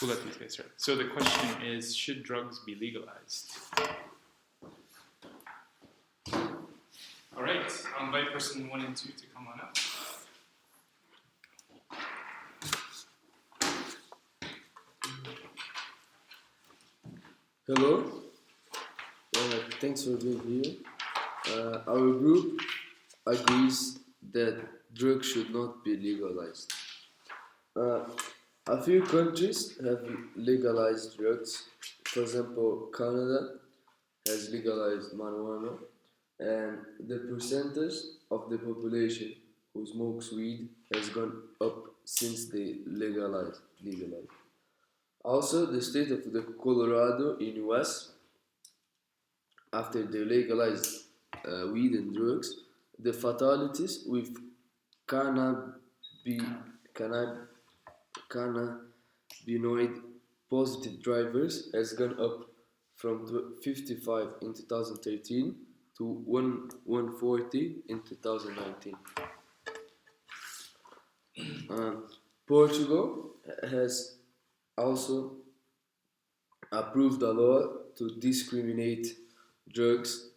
We'll let these guys start. So the question is, should drugs be legalized? All right, I'll invite person 1 and 2 to come on up. Hello, thanks for being here. Our group agrees that drugs should not be legalized. A few countries have legalized drugs. For example, Canada has legalized marijuana, and the percentage of the population who smokes weed has gone up since they legalized. Also, the state of the Colorado in US, after they legalized weed and drugs, the fatalities with cannabinoid positive drivers has gone up from 55 in 2013 to 140 in 2019. Portugal has also approved a law to discriminate drugs,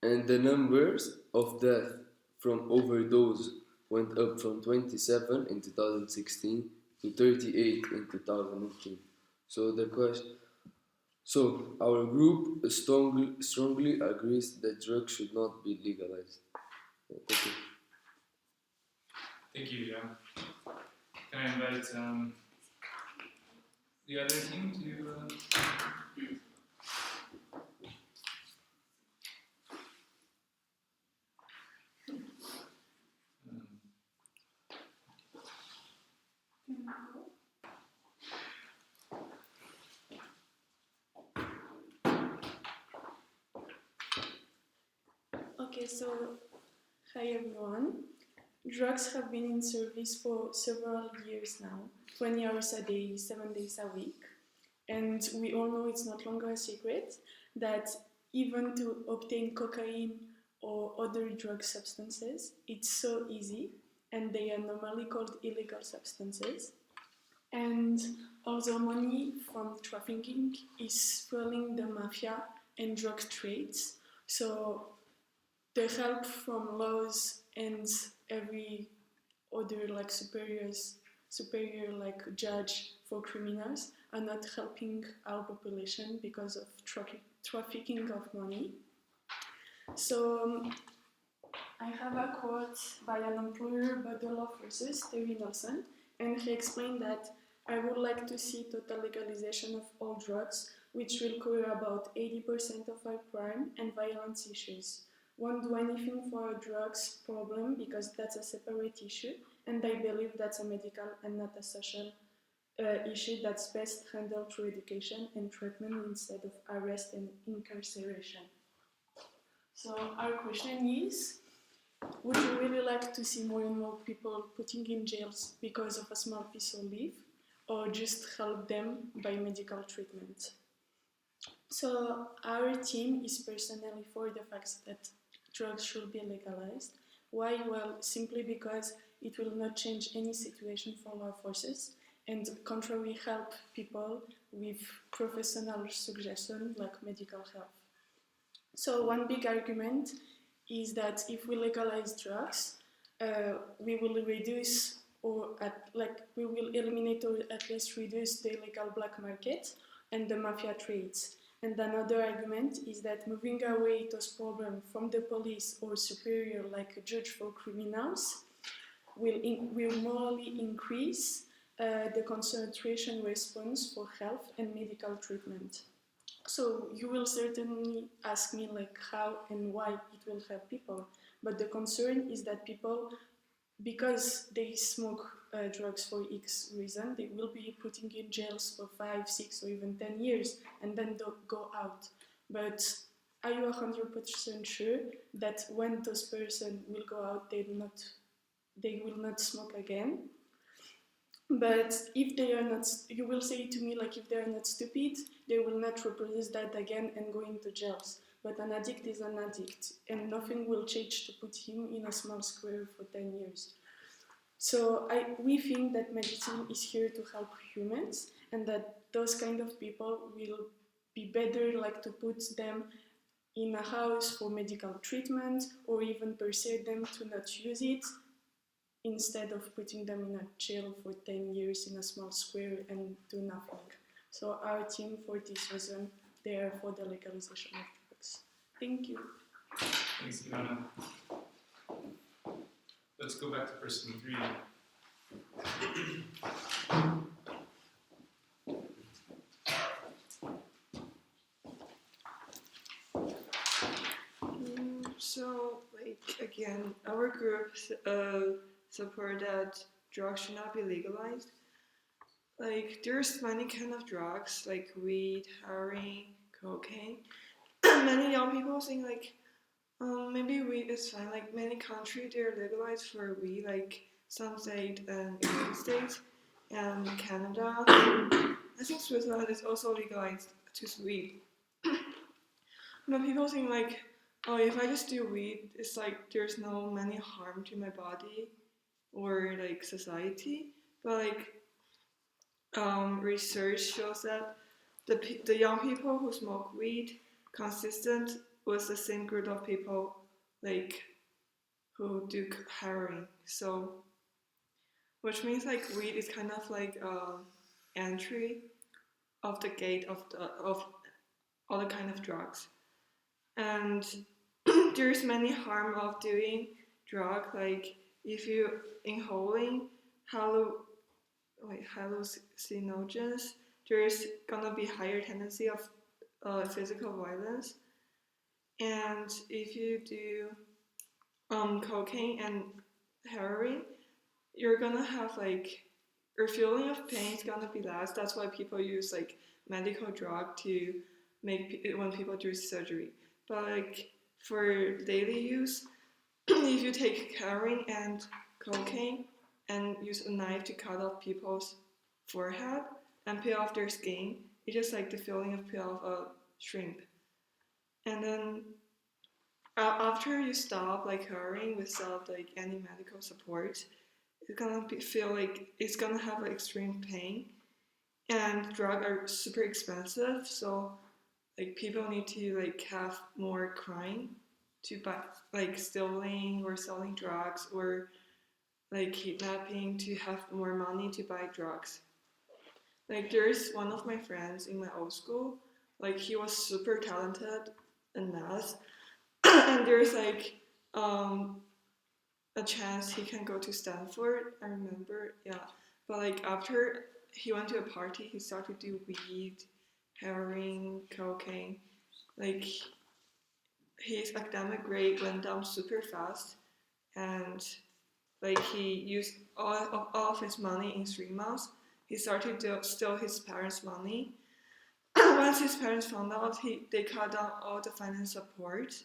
and the numbers of death from overdose went up from 27 in 2016 to 38 in 2018. So our group strongly agrees that drugs should not be legalized. Thank you. Thank you, John. Can I invite the other team to... Okay, so hi everyone. Drugs have been in service for several years now, 20 hours a day, 7 days a week. And we all know it's not longer a secret that even to obtain cocaine or other drug substances, it's so easy, and they are normally called illegal substances. And although money from trafficking is fueling the mafia and drug trades, so the help from laws and every other like superior like judge for criminals are not helping our population because of trafficking of money. So I have a quote by an employer about the law versus Terry Nelson, and he explained that I would like to see total legalization of all drugs, which will cover about 80% of our crime and violence issues. Won't do anything for a drugs problem because that's a separate issue, and I believe that's a medical and not a social issue that's best handled through education and treatment instead of arrest and incarceration. So our question is, would you really like to see more and more people putting in jails because of a small piece of leaf, or just help them by medical treatment? So our team is personally for the fact that drugs should be legalized. Why? Well, simply because it will not change any situation for law forces and contrary help people with professional suggestion like medical help. So one big argument is that if we legalize drugs, we will reduce we will eliminate or at least reduce the illegal black market and the mafia trades. And another argument is that moving away those problems from the police or superior, like a judge for criminals, will morally increase the concentration response for health and medical treatment. So you will certainly ask me like how and why it will help people, but the concern is that people, because they smoke drugs for X reason, they will be putting in jails for 5, 6 or even 10 years and then don't go out. But are you 100% sure that when those persons will go out, they will not smoke again? But if they are not, you will say to me like if they are not stupid, they will not reproduce that again and go into jails. But an addict is an addict, and nothing will change to put him in a small square for 10 years. So we think that medicine is here to help humans, and that those kind of people will be better like to put them in a house for medical treatment, or even persuade them to not use it, instead of putting them in a jail for 10 years in a small square and do nothing. So our team, for this reason, they are for the legalization of drugs. Thank you. Thanks, Ivana. Let's go back to person 3. So, like, again, our group support that drugs should not be legalized. Like, there's many kind of drugs, like weed, heroin, cocaine. Many young people think, like, maybe weed is fine. Like, many countries, they're legalized for weed, like some state in the United States and Canada. I think Switzerland is also legalized to weed. But people think, like, oh, if I just do weed, it's like there's no many harm to my body or like society. But like research shows that the young people who smoke weed consistent with the same group of people like who do heroin. So which means like weed is kind of like entry of the gate of all the kind of drugs. And there's many harm of doing drug, like if you inhaling hallucinogens, there's gonna be higher tendency of physical violence. And if you do cocaine and heroin, you're gonna have like your feeling of pain is gonna be less. That's why people use like medical drug to make when people do surgery. But like for daily use, if you take heroin and cocaine and use a knife to cut off people's forehead and peel off their skin, it's just like the feeling of peel off a shrimp. And then after you stop like heroin without like any medical support, it's gonna feel like it's gonna have like extreme pain. And drugs are super expensive, so like people need to like have more crime to buy, like stealing or selling drugs or like kidnapping to have more money to buy drugs. Like there's one of my friends in my old school, like he was super talented in math, and there's like a chance he can go to Stanford. I remember, yeah. But like after he went to a party, he started to do weed, heroin, cocaine. Like his academic grade went down super fast, and like he used all of his money in 3 months. He started to steal his parents' money. Once his parents found out, they cut down all the finance support,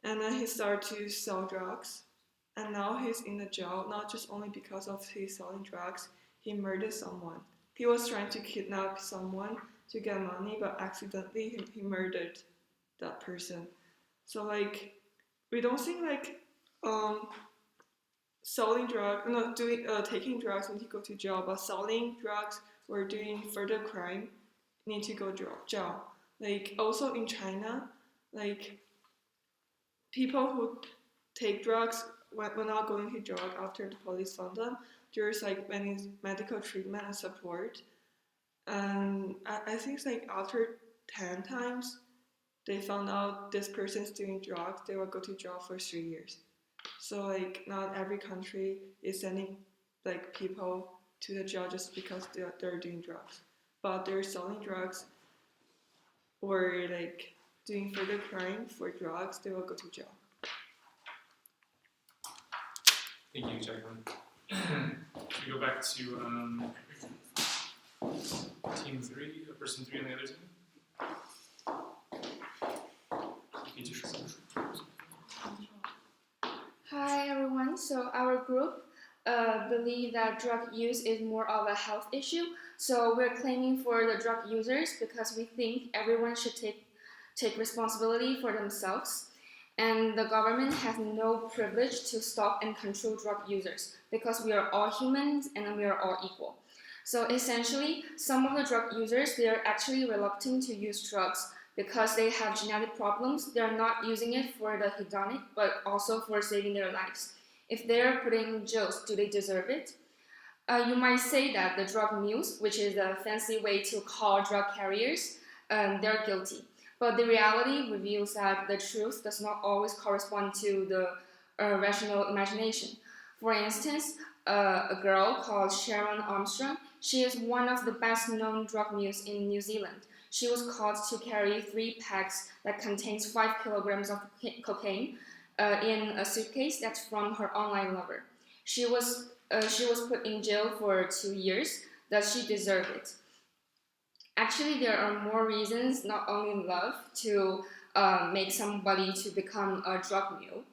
and then he started to sell drugs. And now he's in the jail, not just only because of his selling drugs. He murdered someone. He was trying to kidnap someone to get money, but accidentally he murdered that person. So like, we don't think like selling drugs, not doing taking drugs need to go to jail, but selling drugs or doing further crime need to go to jail. Like also in China, like people who take drugs when not going to jail after the police found them, there's like many medical treatment and support. And I think it's like after 10 times they found out this person's doing drugs, they will go to jail for 3 years. So like not every country is sending like people to the jail just because they're doing drugs, but they're selling drugs or like doing further crime for drugs, they will go to jail. Thank you, Jacqueline. We go back to team 3, person 3 on the other team. Hi everyone. So our group believe that drug use is more of a health issue. So we're claiming for the drug users because we think everyone should take responsibility for themselves. And the government has no privilege to stop and control drug users because we are all humans and we are all equal. So essentially, some of the drug users, they are actually reluctant to use drugs because they have genetic problems. They are not using it for the hedonic, but also for saving their lives. If they are put in jails, do they deserve it? You might say that the drug mules, which is a fancy way to call drug carriers, they're guilty. But the reality reveals that the truth does not always correspond to the rational imagination. For instance, a girl called Sharon Armstrong, she is one of the best known drug mules in New Zealand. She was caught to carry 3 packs that contains 5 kilograms of cocaine in a suitcase that's from her online lover. She was put in jail for 2 years. Does she deserve it? Actually, there are more reasons, not only love, to make somebody to become a drug mule.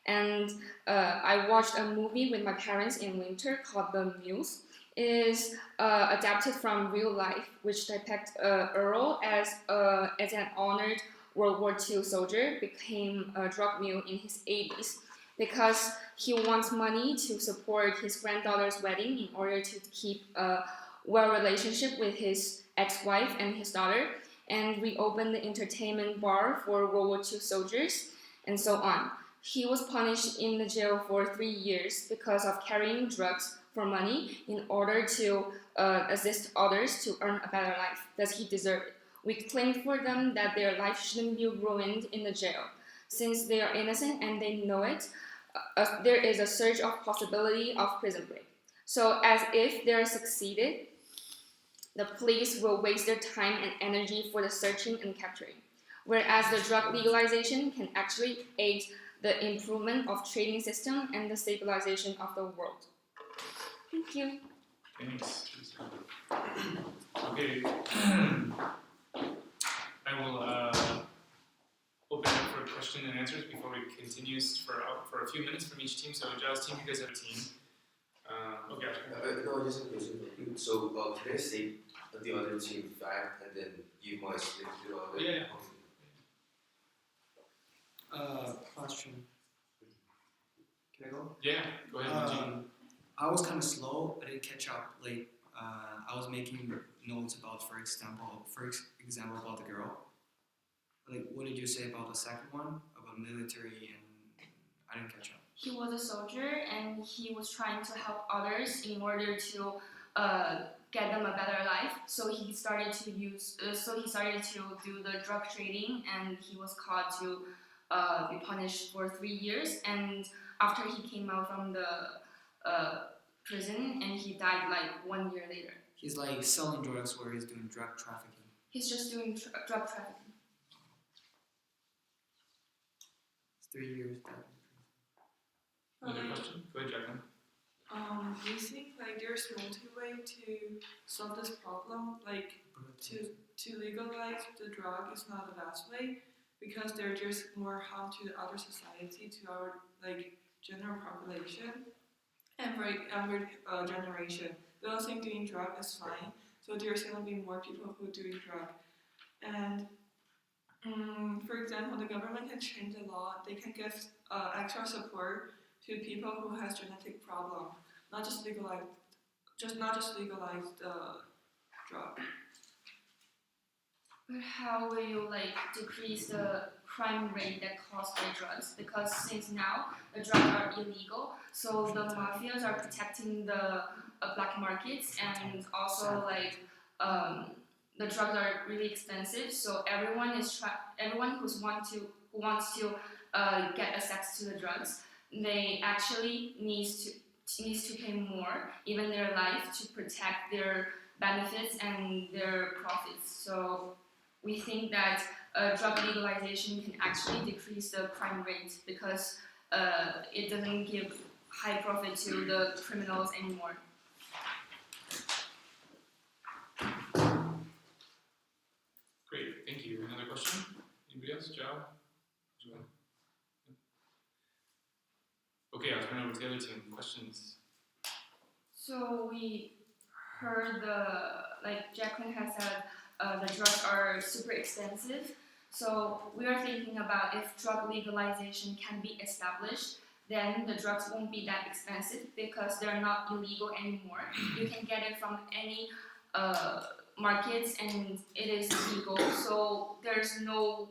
And I watched a movie with my parents in winter called The Mules. It is adapted from real life, which depicts Earl as an honored World War II soldier became a drug mule in his 80s because he wants money to support his granddaughter's wedding in order to keep a well relationship with his ex-wife and his daughter, and reopened the entertainment bar for World War II soldiers, and so on. He was punished in the jail for 3 years because of carrying drugs for money in order to assist others to earn a better life. Does he deserve it? We claim for them that their life shouldn't be ruined in the jail. Since they are innocent and they know it, there is a surge of possibility of prison break. So as if they are succeeded, the police will waste their time and energy for the searching and capturing. Whereas the drug legalization can actually aid the improvement of trading system and the stabilization of the world. Thank you. Thanks. Okay. I will open up for question and answers before we continue for a few minutes from each team. So, Giles team, you guys have a team. Okay. No, just a question. So, can I say the other team fact and then give my split to the other? Yeah. Question. Can I go? Yeah, go ahead, Eugene. I was kind of slow. I didn't catch up. Like, I was making notes about, for example, about the girl. Like, what did you say about the second one, about military, and I didn't catch up. He was a soldier and he was trying to help others in order to get them a better life. So he started to do the drug trading, and he was caught to be punished for 3 years. And after he came out from the prison, and he died like 1 year later. He's like selling drugs, where he's doing drug trafficking. He's just doing drug trafficking. It's 3 years. Another question? Go ahead, Jacqueline. Do you think like there's multi-way to solve this problem? Like to legalize the drug is not the best way because there's just more harm to the other society, to our like general population and for younger generation. They don't think doing drug is fine, so there's gonna be more people who doing drug. And for example, the government can change the law. They can give extra support to people who has genetic problem, not just legalize the drug. But how will you like decrease the crime rate that caused by drugs? Because since now the drugs are illegal, so the mafias are protecting the black markets, and also like the drugs are really expensive. So everyone who wants to get access to the drugs, they actually needs to pay more, even their life, to protect their benefits and their profits. So we think that drug legalization can actually decrease the crime rate because it doesn't give high profit to the criminals anymore. Great, thank you. Another question? Anybody else? Joe? Okay, I'll turn over to the other team. Questions? So we heard like Jacqueline has said, the drugs are super expensive. So we are thinking about if drug legalization can be established, then the drugs won't be that expensive because they're not illegal anymore. You can get it from any markets and it is legal. So there's no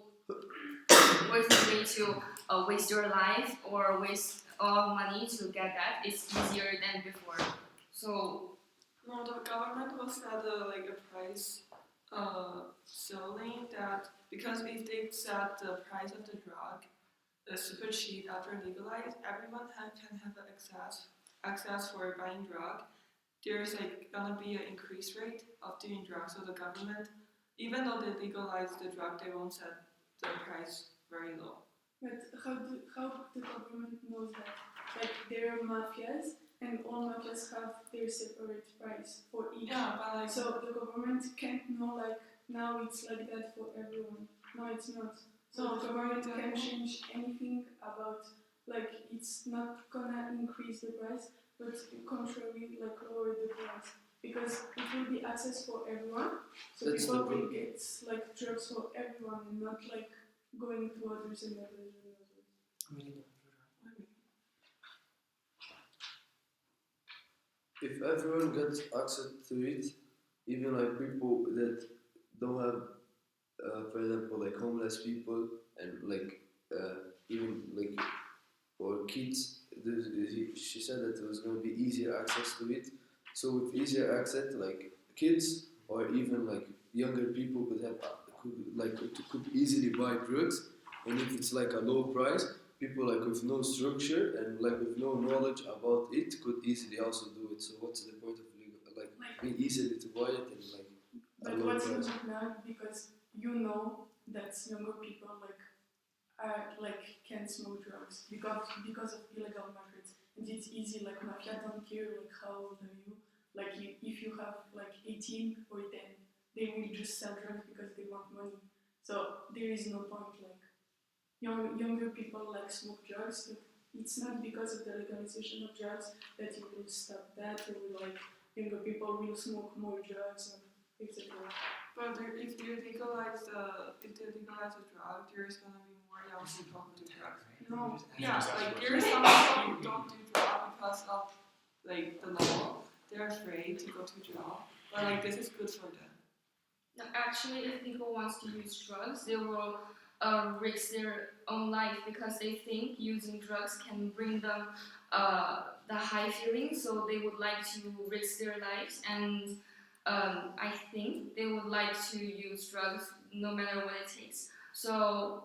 worth way to waste your life or waste all money to get that. It's easier than before. So No, the government will set a price ceiling that because if they set the price of the drug super cheap after legalized, everyone can have access for buying drug. There's gonna be an increased rate of doing drugs. So the government, even though they legalize the drug, they won't set the price very low. But how the government knows that? Like there are mafias, and all mafias have their separate price for each. Yeah, but so the government can't know like now it's like that for everyone. No, it's not. So No, the government can't change anything about like it's not gonna increase the price, but contrary like lower the price because it will be access for everyone. So That's people the will thing. get like drugs for everyone, and not like going to others and others and others. If everyone gets access to it, even like people that don't have, for example, like homeless people and like even like or kids, she said that there was going to be easier access to it. So with easier access, like kids or even like younger people could easily buy drugs, and if it's like a low price, people like with no structure and like with no knowledge about it could easily also do it. So what's the point of legal, like being easily to buy it and like a But low what's price? not now because you know that younger people can't smoke drugs because of illegal markets, and it's easy like mafia don't care like how old are you, like if you have like 18 or 10, they will just sell drugs because they want money. So there is no point like younger people like smoke drugs, but it's not because of the legalization of drugs that you will stop that or like younger people will smoke more drugs and etc. But if they legalize the drug, there's gonna be more young people who do drugs. No, Yeah, like there's some people who don't do drugs because of like the law. They're afraid to go to jail. But like this is good for them. no, actually, if people want to use drugs, they will risk their own life because they think using drugs can bring them the high feeling, so they would like to risk their lives, and I think they would like to use drugs no matter what it takes. So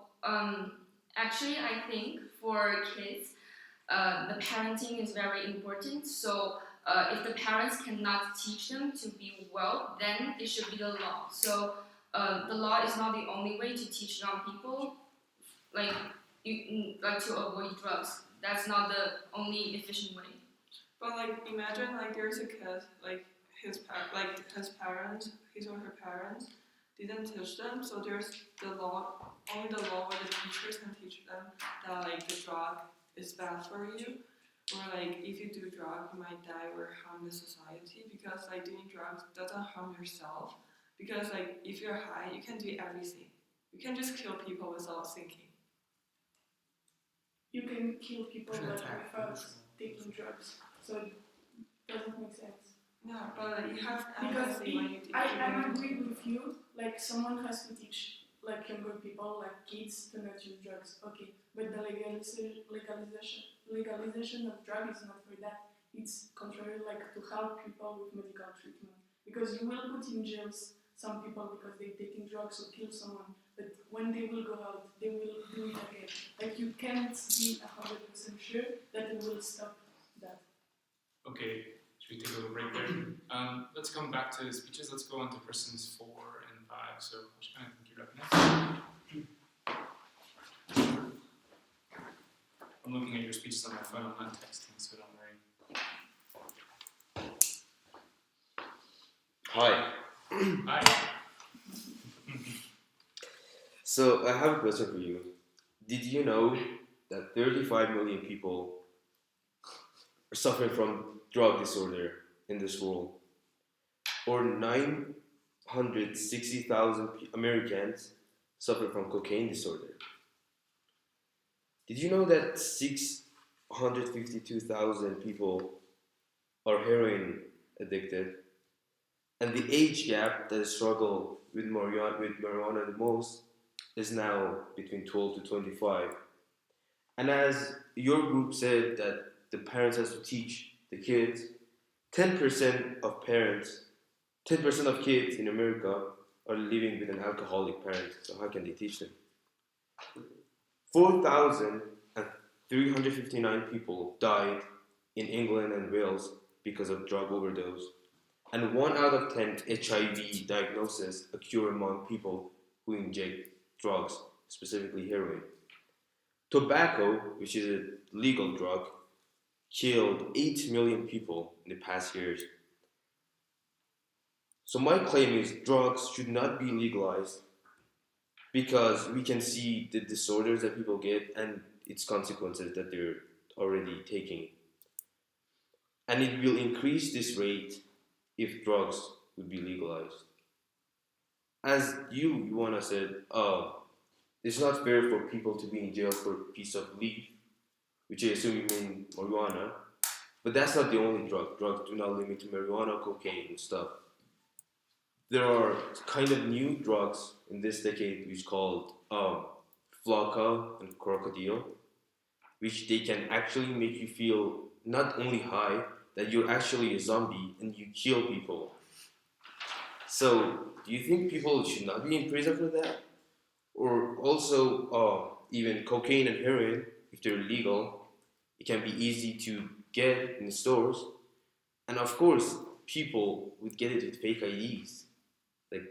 actually, I think for kids, the parenting is very important. So if the parents cannot teach them to be well, then it should be the law. So the law is not the only way to teach young people, like like to avoid drugs. That's not the only efficient way. But like imagine like there's a kid like his parents, his or her parents didn't teach them, so there's the law, only the law where the teachers can teach them that like the drug is bad for you, or like if you do drug you might die or harm the society, because like doing drugs doesn't harm yourself, because like if you're high you can do everything, you can just kill people without thinking. you can kill people like without taking drugs. So it doesn't make sense. Yeah, but you have Because empathy when you do I agree with you. Like someone has to teach like younger people, like kids, to not use drugs. Okay, but the legalization of drug is not for that. It's contrary, like to help people with medical treatment. Because you will put in jails some people because they're taking drugs or kill someone. But when they will go out, they will do it again. Like you can't be 100% sure that they will stop that. Okay, should we take a little break there? Let's come back to speeches. Let's go on to persons 4 and 5. So, Ashkan, I think you're up next. I'm looking at your speeches on my phone. I'm not texting, so don't worry. Hi. Hi. So I have a question for you. Did you know that 35 million people are suffering from drug disorder in this world? Or 960,000 Americans suffer from cocaine disorder. Did you know that 652,000 people are heroin addicted? And the age gap that struggle with marijuana the most is now between 12 to 25. And as your group said that the parents has to teach the kids, 10% of parents, 10% of kids in America are living with an alcoholic parent. So how can they teach them? 4,359 people died in England and Wales because of drug overdose. And 1 out of 10 HIV diagnoses occur among people who inject drugs, specifically heroin. Tobacco, which is a legal drug, killed 8 million people in the past years. So my claim is drugs should not be legalized because we can see the disorders that people get and its consequences that they're already taking. And it will increase this rate if drugs would be legalized. As you wanna said, it's not fair for people to be in jail for a piece of leaf, which I assume you mean marijuana. But that's not the only drug. Drugs do not limit to marijuana, cocaine, and stuff. There are kind of new drugs in this decade which called Flocka and Crocodile, which they can actually make you feel not only high, that you're actually a zombie and you kill people. So, do you think people should not be in prison for that? Or also, even cocaine and heroin, if they're legal, it can be easy to get in stores. And of course, people would get it with fake IDs. Like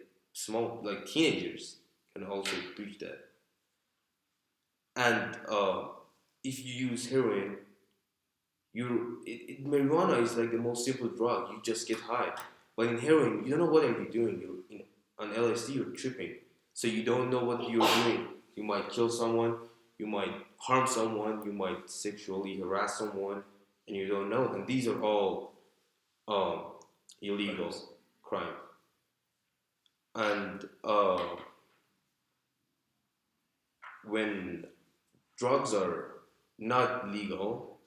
like teenagers can also breach that. And if you use heroin, marijuana is like the most simple drug. You just get high. But in heroin, you don't know what are you doing. On LSD, you're tripping, so you don't know what you're doing. You might kill someone, you might harm someone, you might sexually harass someone, and you don't know. And these are all um, illegal crimes. And when drugs are not legal,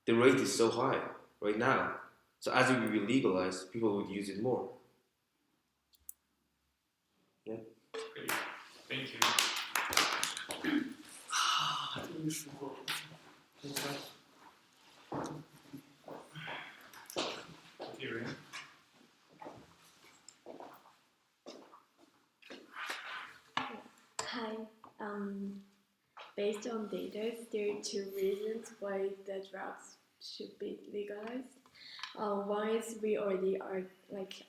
the rate is so high right now. So as it would be legalized, people would use it more. Yeah. Great. Thank you. Here, Hi. Based on data, there are two reasons why the drugs should be legalized. One is we already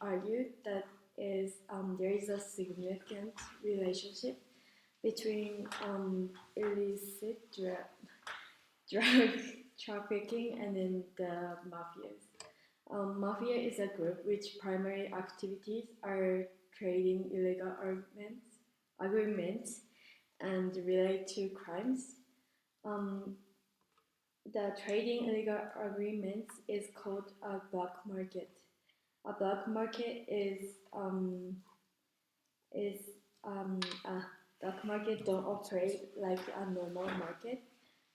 argued that there is a significant relationship between illicit drug trafficking and then the mafias. Mafia is a group which primary activities are trading illegal agreements and relate to crimes. Um, the trading illegal agreements is called a black market. A black market is a black market don't operate like a normal market.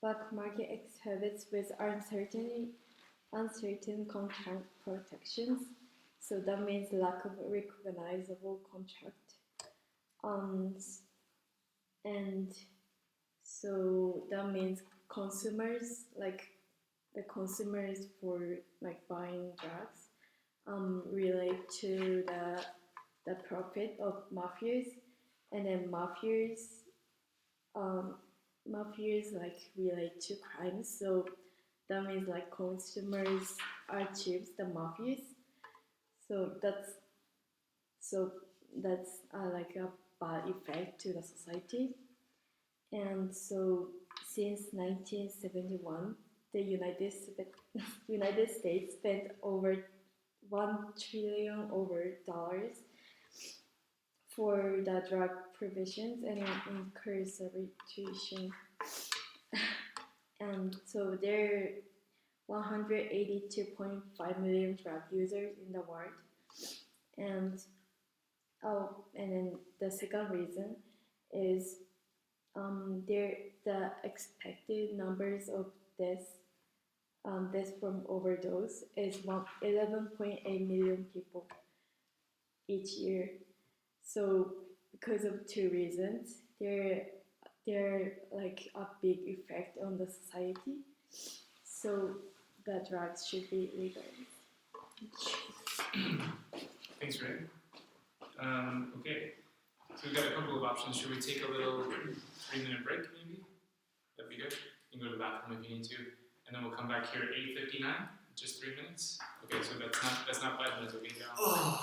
Black market exhibits with uncertain contract protections. So that means lack of recognizable contract. And so that means consumers, like the consumers for like buying drugs, relate to the profit of mafias, and then mafias like relate to crimes. So that means like consumers achieves the mafias. So that's like a bad effect to the society. And so since 1971, the United States spent over $1 trillion dollars for the drug provisions and incarceration. And so there are 182.5 million drug users in the world. And then the second reason is the expected numbers of deaths from overdose is 11.8 million people each year. So because of two reasons, they're like a big effect on the society. So the drugs should be legal. Thanks, Ray. Okay, so we've got a couple of options. Should we take a little 3-minute break, maybe? That'd be good. You can go to the bathroom if you need to, and then we'll come back here at 8:59. Just 3 minutes. Okay, so that's not 5 minutes. Okay, down. Oh,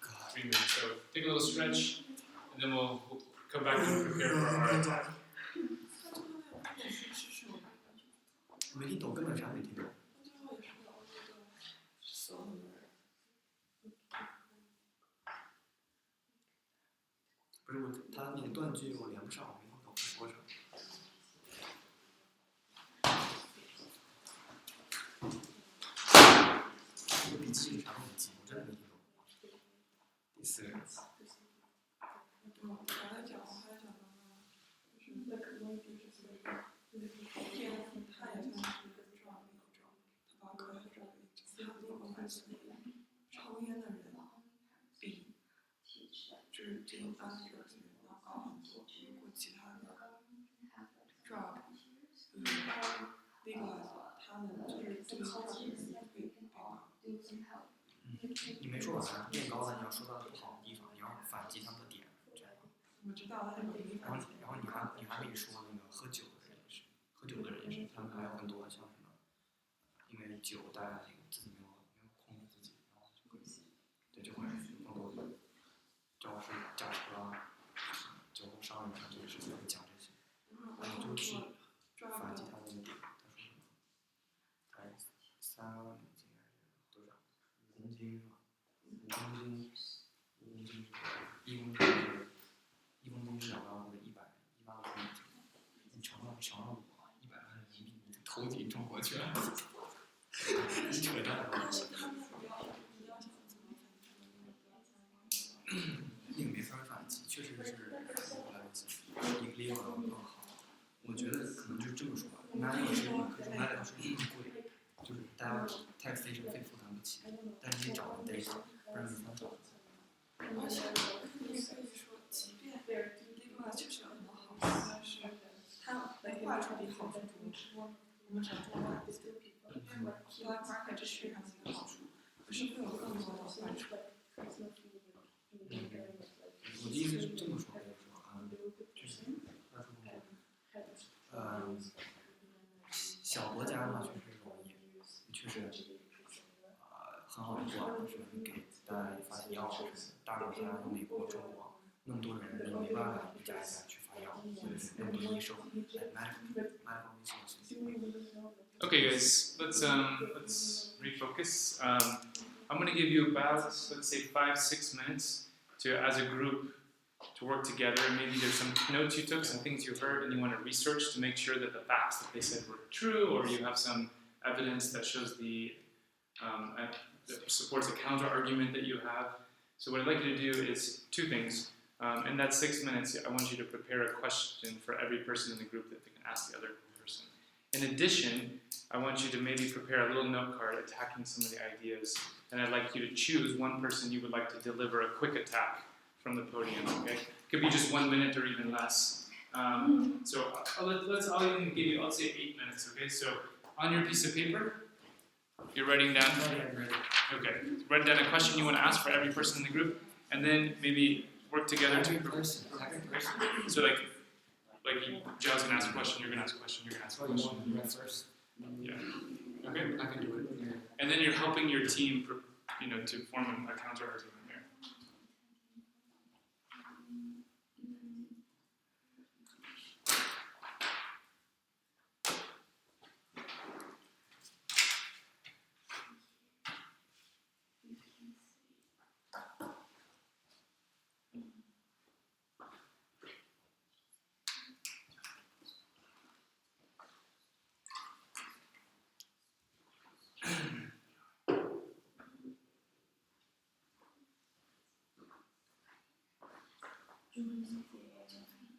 God. 3 minutes. So take a little stretch, and then we'll come back and prepare for our attack. 没听懂，根本啥没听懂。不是我，他那个断句我连不上，我没听懂说啥。我笔记里啥都没记，我真的没听懂。第四个。抽烟的人比就是这种安全的人要高很多。如果其他的 drug legalize， 他们就是这个 drug 的人会变高。你没说完，变高了你要说他的不好的地方，你要反击他们的点，这样。我知道，但是我没反击。然后你还可以说那个喝酒的人也是，喝酒的人也是，他们还有很多像什么，因为酒带来那个自己没有控制自己，然后就会对就会更多的肇事驾车啊，酒后伤人啊这个事情会讲这些，然后就去反击他们的点，他说什么？才3万美金还是多少？5公斤是吧？5公斤，1公斤是2万或者1万5美金，你乘上5，100万人民币，你投进中国去了，你扯淡吧？那个没法反击，确实是legalization，legal 要更好。我觉得可能就是这么说吧 ，manual 是manual 是更贵，就是大家 taxation 费负担不起，但是你找人 data， 不然没法找。而且你可以说，即便 legalize 确实有很多好处，但是它坏处比好处多。我们只能说坏处，因为它还是非常一个好处，可是会有更多的坏处。我的意思是这么说，就是说，就是小国家嘛，确实容易，确实很好的管，是给大家发现药什么的。大国家像美国、中国那么多人，你没办法一家一家去发药，或者是那么多医生，medical resources。 Okay, guys, let's refocus. I'm going to give you about, let's say, 5-6 minutes to, as a group, to work together. Maybe there's some notes you took, some things you heard, and you want to research to make sure that the facts that they said were true, or you have some evidence that shows that supports a counter argument that you have. So what I'd like you to do is 2 things. In that 6 minutes, I want you to prepare a question for every person in the group that they can ask the other person. In addition, I want you to maybe prepare a little note card attacking some of the ideas, and I'd like you to choose one person you would like to deliver a quick attack from the podium, okay? It could be just 1 minute or even less. So I'll even give you, I'll say 8 minutes, okay? So on your piece of paper, you're writing down, okay, write down a question you want to ask for every person in the group, and then maybe work together to, so like Giles gonna ask a question, you're gonna ask a question, you're gonna ask a question. Yeah. Okay. I can do it. And then you're helping your team, to form a counter argument there.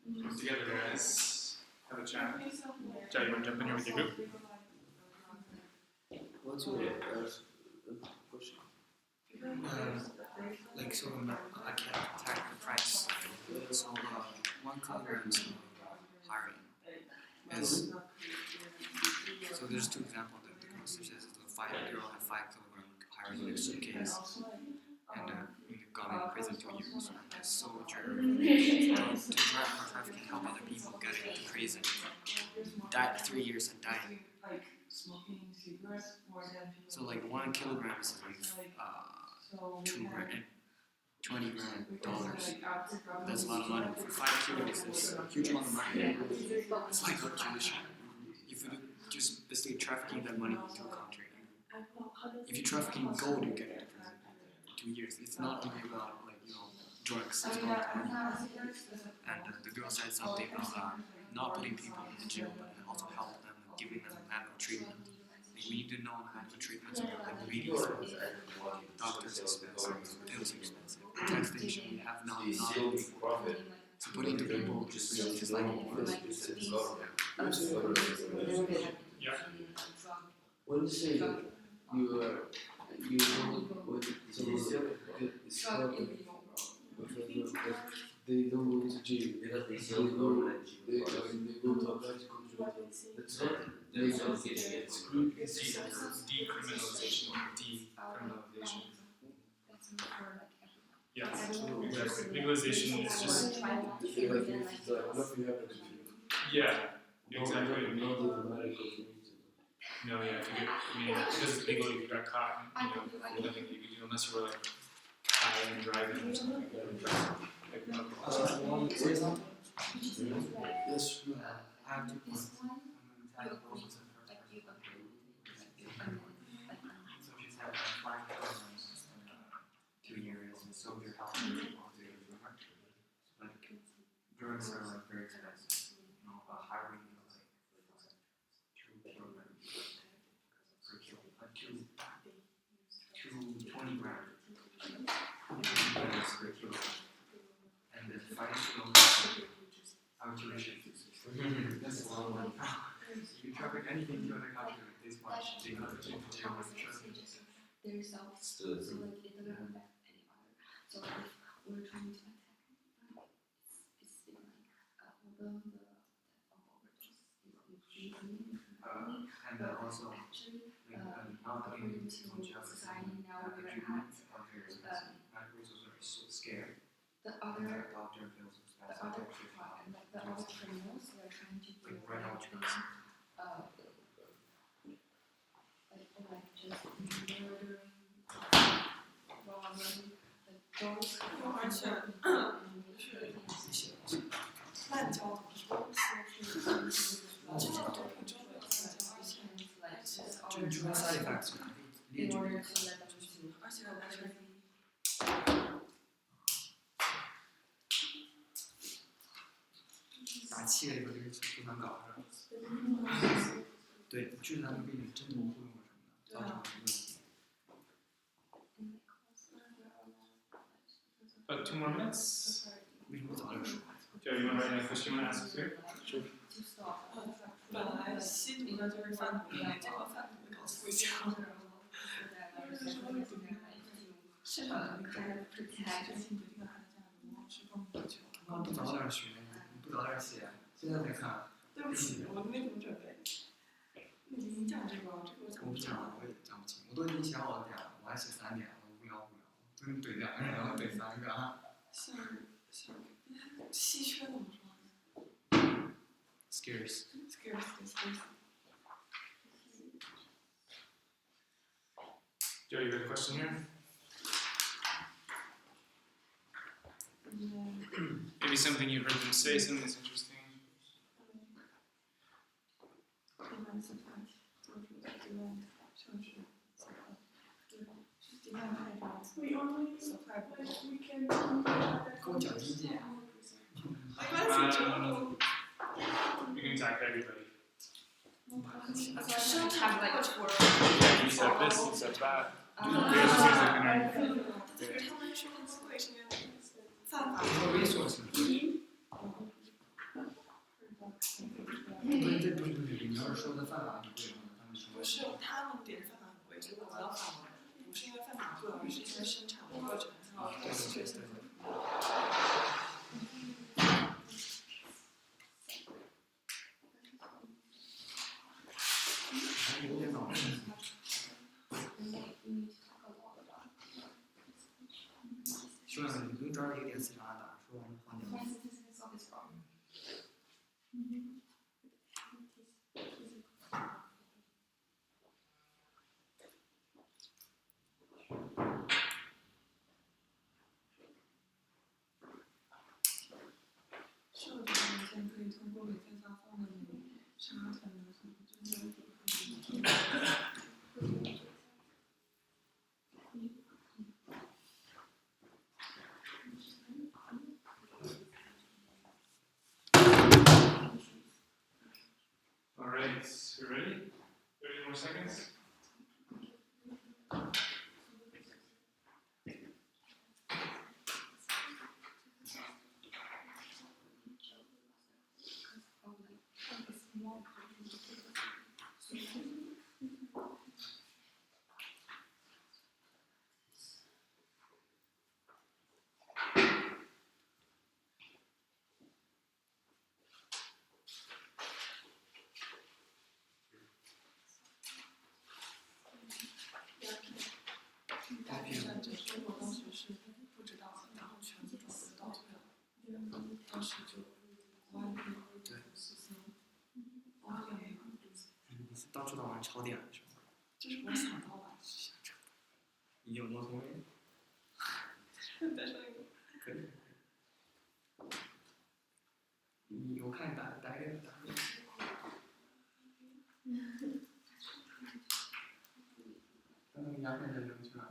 Come together, guys. Have a chat. Jai, you want to jump in here with your group? What's your question? Like so, I can't attack the price. So 1 kilogram is hiring. Is so there's two examples that the girl says the girl had 5 kilogram hiring in her suitcase, and got in prison 2 years. And the soldier to trafficking help other people get into prison. Died 3 years and died. So like 1 kilogram is like 2 grand, $20,000. That's a lot of money. For 5 kilos, that's a huge amount of money. It's like accumulation. If you do just basically trafficking that money into a country. If you're trafficking gold, you get into prison for 2 years. It's not only about drugs. It's about money. And the girl said something about not putting people in jail, but also help them, giving them medical treatment. Like, we need to know medical treatments are like really expensive. Doctors expensive, pills expensive. Taxation we have not so putting the people just like Yeah. When you say that you don't when someone is caught with a drug, they don't go to jail. They go to a practical treatment. That's not legalization. It's Decriminalization. Decriminalization. Yeah, exactly. Legalization is just. nothing happens to you. Yeah, exactly. Not in the medical community. No, yeah, if you get, I mean, because it's legal, if you got caught, there's nothing you can do unless you were like high and driving or something like that. Yes. I have 2 points. I'm going to tackle both of them first. So she's had 5 kilograms in 2 years, and so you're helping people to like drugs are like very expensive. Hiring like 2 kilograms per kilo, like 20 grams per kilo, and then 5 kilograms. Our tuition. That's a lot of money. If you traffic anything to other country with this much, they got to jail with trust. And also, not putting people in jail for treatment are very expensive. Medical resources are so scared. Doctor bills are expensive. Like right now, drugs. Side effects.打气这个东西不难搞是吧？对，治疗病人真的会用什么的，造成什么问题？ About 2 more minutes. 为什么不早点说？ Joe, you want to write any question you want to ask us here? 本来吸毒的就是贩毒的，结果贩毒的搞思想。市场的那个决定它的价格是更不求。那不早点学，你不早点写，现在才看。对不起，我没怎么准备。你讲这个，我我不讲了，我也讲不清，我都已经写好了点了，我还写3点，我无聊，就跟怼2个人，然后怼3个啊。像稀缺怎么说 ？Scarce. Scarce. Joe, you got a question here? Maybe something you heard them say, something that's interesting. We can 跟我讲经济。You can talk to everybody. Shouldn't have like a word. Yeah, you said this, you said that. There's music in there. 他们说会是犯法。resource. 你要是说的犯法很贵吗？他们说不是他们点犯法很贵，结果我要返回，不是因为犯法贵，而是因为生产的过程啊，对对对对。还有点脑子。说你不用抓着一个点死拉打，说完了换掉。是我觉得文件可以通过每天发放的查看的什么，就是All right, you ready? 30 more seconds.我当时是不知道，然后全部转倒退了，当时就国外那边我好像没有，你是到处到晚抄点是吗？这是我想到的，你有没有同意？但是那个可以。你我看你打给。那个鸦片战争去哪？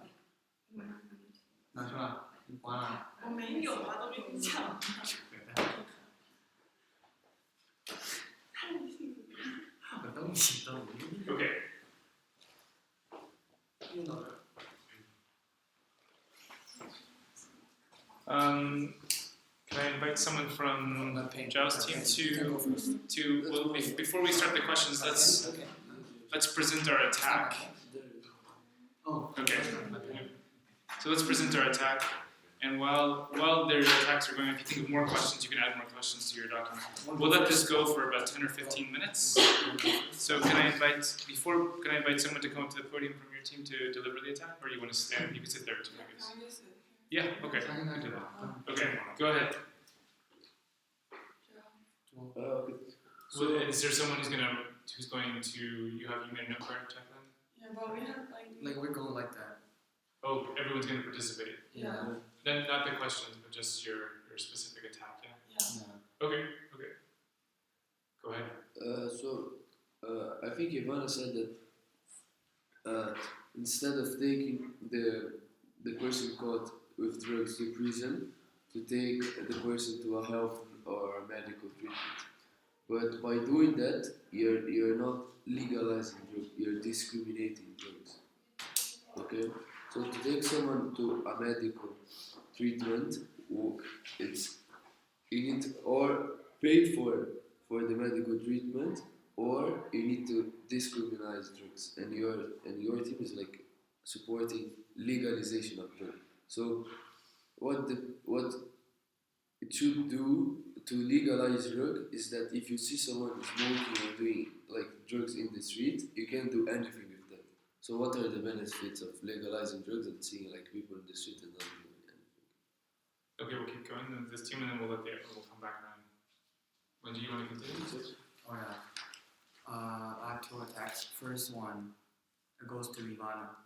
哪去了？你关了？我没有啊，都跟你讲了。我都知道。Okay. 用到这。Can I invite someone from Zhao's team to well, before we start the questions, let's present our attack. Oh. Okay. So let's present our attack, and while their attacks are going, if you think of more questions, you can add more questions to your document. We'll let this go for about 10 or 15 minutes. So can I invite someone to come up to the podium from your team to deliver the attack, or you want to stand? You can sit there too, I guess. Yeah. Okay. Okay. Go ahead. Okay. So is there someone who's going to you made a note card check then? Yeah, but we have Like we're going like that. Oh, everyone's going to participate. Yeah. Then not the questions, but just your specific attack. Yeah. Yeah. Okay. Go ahead. I think Ivana said that instead of taking the person caught with drugs to prison, to take the person to a health or a medical treatment. But by doing that, you're not legalizing drugs, you're discriminating drugs. Okay? So to take someone to a medical treatment, you need to or pay for the medical treatment, or you need to discriminate drugs, and your team is like supporting legalization of drugs. So what it should do to legalize drug is that if you see someone smoking or doing like drugs in the street, you can't do anything with that. So what are the benefits of legalizing drugs and seeing like people in the street and not doing anything? Okay, we'll keep going with this team, and then we'll come back around. When do you want to continue? Oh yeah. I have two attacks. First one, it goes to Ivana.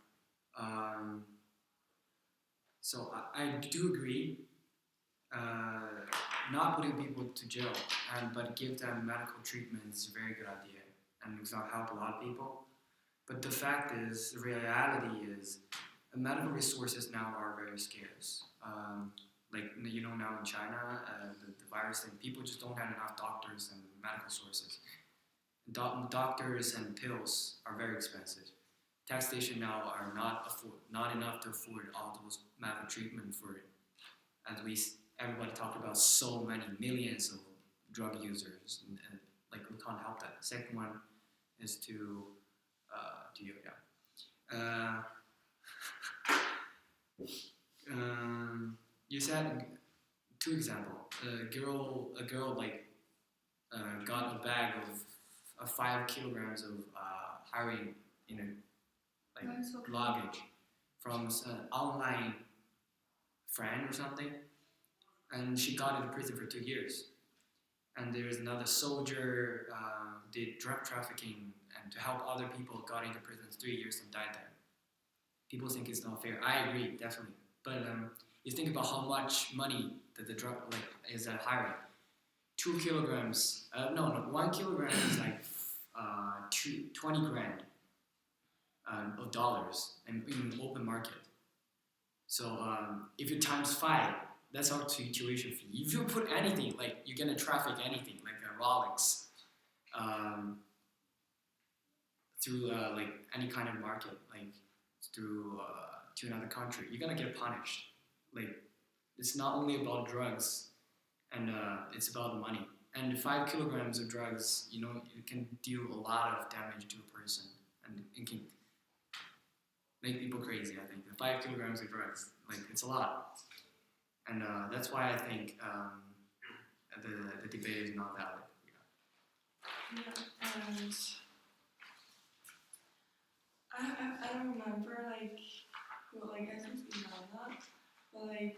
So I do agree. Not putting people to jail, but give them medical treatment is a very good idea, and it's gonna help a lot of people. But the fact is, the reality is, medical resources now are very scarce. Like now in China, the virus thing, people just don't have enough doctors and medical sources. Doctors and pills are very expensive. Tax station now are not enough to afford all those medical treatment for it. As everybody talked about, so many millions of drug users, and like we can't help that. The second one is to do yoga. You said 2 examples. A girl like got a bag of 5 kilograms of heroin in a like That's okay. luggage from an online friend or something, and she got into prison for 2 years. And there's another soldier did drug trafficking and to help other people got into prison 3 years and died there. People think it's not fair. I agree, definitely. But you think about how much money that the drug like is at hiring. 2 kilograms, 1 kilogram is like 20 grand of dollars in the open market. So if you times 5, that's our tuition fee. If you put anything, like you're gonna traffic anything, like a Rolex, through like any kind of market, like through to another country, you're gonna get punished. Like it's not only about drugs, and it's about the money. And 5 kilograms of drugs, you know, it can do a lot of damage to a person, and it can make people crazy. I think the 5 kilograms of drugs, like it's a lot, and that's why I think the debate is not valid. Yeah, and I don't remember like who, like I think Ilana, but like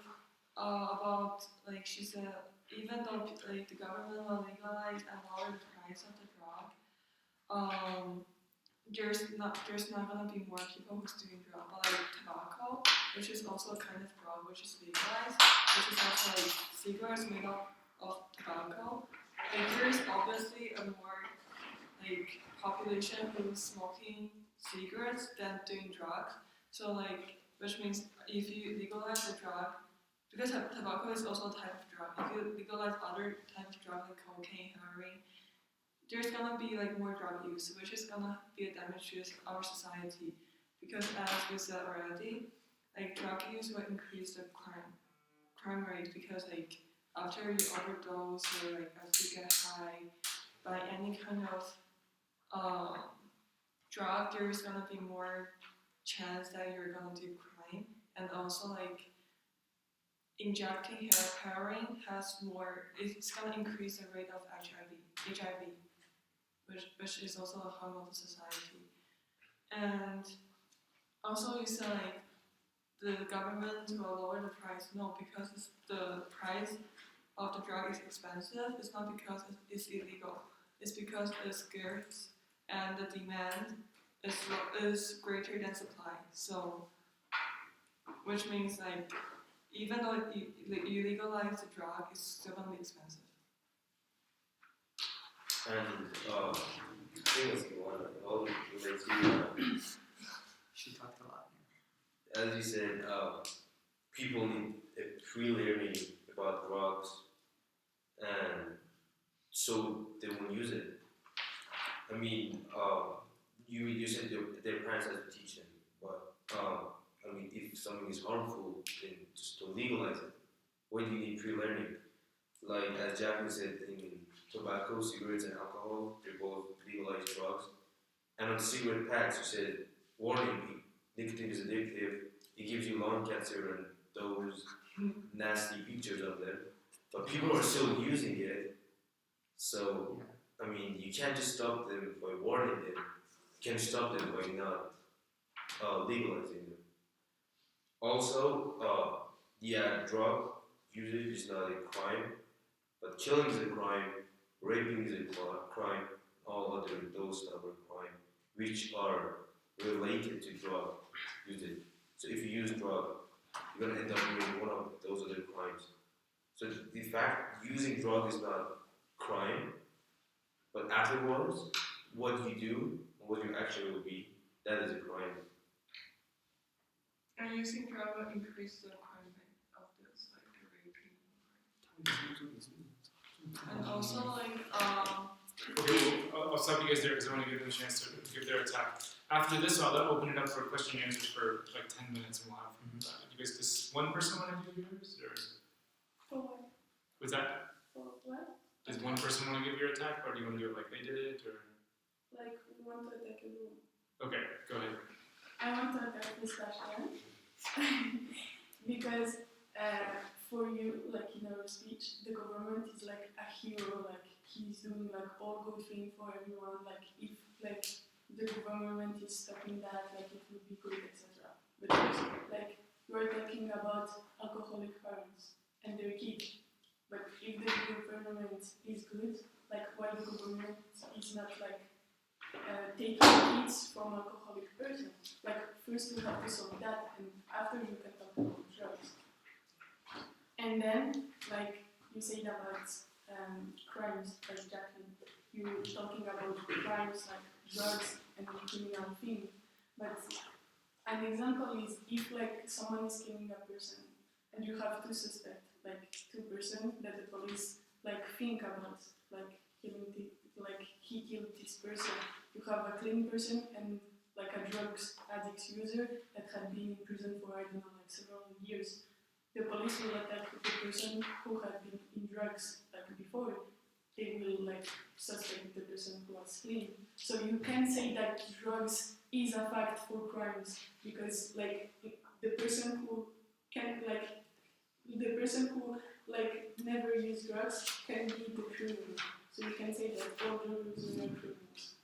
about like she said even though like the government will legalize and lower the price of the drug, there's not gonna be more people who's doing drug, but like tobacco, which is also a kind of drug which is legalized, which is also like cigarettes made up of tobacco. Like there is obviously a more like population who's smoking cigarettes than doing drugs. So like, which means if you legalize the drug, because tobacco is also a type of drug. If you legalize other types of drugs like cocaine, heroin, there's gonna be like more drug use, which is gonna be a damage to our society. Because as we said already, like drug use will increase the crime rate because like after you overdose or like after you get high by any kind of drug, there's gonna be more chance that you're gonna do crime, and also like injecting heroin has more. It's gonna increase the rate of HIV, which is also a harm of the society. And also you said like the government will lower the price. No, because the price of the drug is expensive. It's not because it's illegal. It's because it's scarce and the demand is greater than supply. So, which means like even though you legalize the drug, it's still gonna be expensive. And I think it's the one that all relates to, She talked a lot. as you said, people need a pre-learning about drugs, and so they won't use it. I mean, you said their parents have to teach them, but I mean, if something is harmful, then just don't legalize it. Why do you need pre-learning? Like as Jacqueline said, in tobacco, cigarettes, and alcohol, they're both legalized drugs. And on the cigarette packs, you said, warning, nicotine is addictive. It gives you lung cancer and those nasty pictures of them. But people are still using it. So, I mean, you can't just stop them by warning them. You can stop them by not legalizing them. Also, yeah, drug usage is not a crime, but killing is a crime, raping is a crime, all other those type of crime, which are related to drug usage. So if you use drug, you're gonna end up doing one of those other crimes. So the fact using drug is not crime, but afterwards, what you do, what your action will be, that is a crime. And using drug will increase the crime rate of this, like the raping. And also like Okay, I'll stop you guys there because I want to give them a chance to give their attack. After this, I'll open it up for question and answers for like 10 minutes, and we'll have you guys. Does one person want to do yours, or For what? was that For what? Does one person want to give your attack, or do you want to do it like they did it, or? Like, we want to attack everyone. Okay, go ahead. I want to attack this question because for you, like in our speech, the government is like a hero, like he's doing like all good thing for everyone. Like if like the government is stopping that, like it would be good, etc. But like we're talking about alcoholic parents and their kids. But if the government is good, like why the government is not like taking kids from alcoholic person. Like first you have to solve that, and after you can talk about drugs. And then, like you said about crimes, like Jacqueline, you were talking about crimes like drugs and criminal thing. But an example is if like someone is killing a person, and you have two suspects, like two person that the police like think about, like killing like he killed this person. You have a clean person and like a drugs addict user that had been in prison for I don't know like several years. The police will attack the person who had been in drugs like before. They will like suspect the person who was clean. So you can say that drugs is a fact for crimes because like the person who can like the person who like never use drugs can be the criminal. So you can say that all drug users are criminals.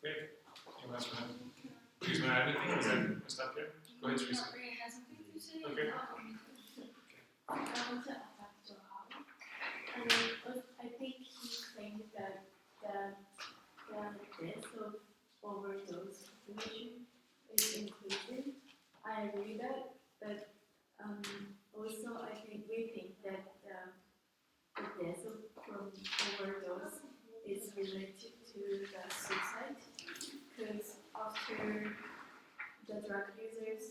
Okay. Anyone else want to? Please, want to add anything? Is that we'll stop here? Go ahead, Teresa. Maria has something to say. Okay. I want to attack Johan. I think he claimed that the death of overdose population is included. I agree that, but also we think that the death from overdose is related to the suicide, because after the drug users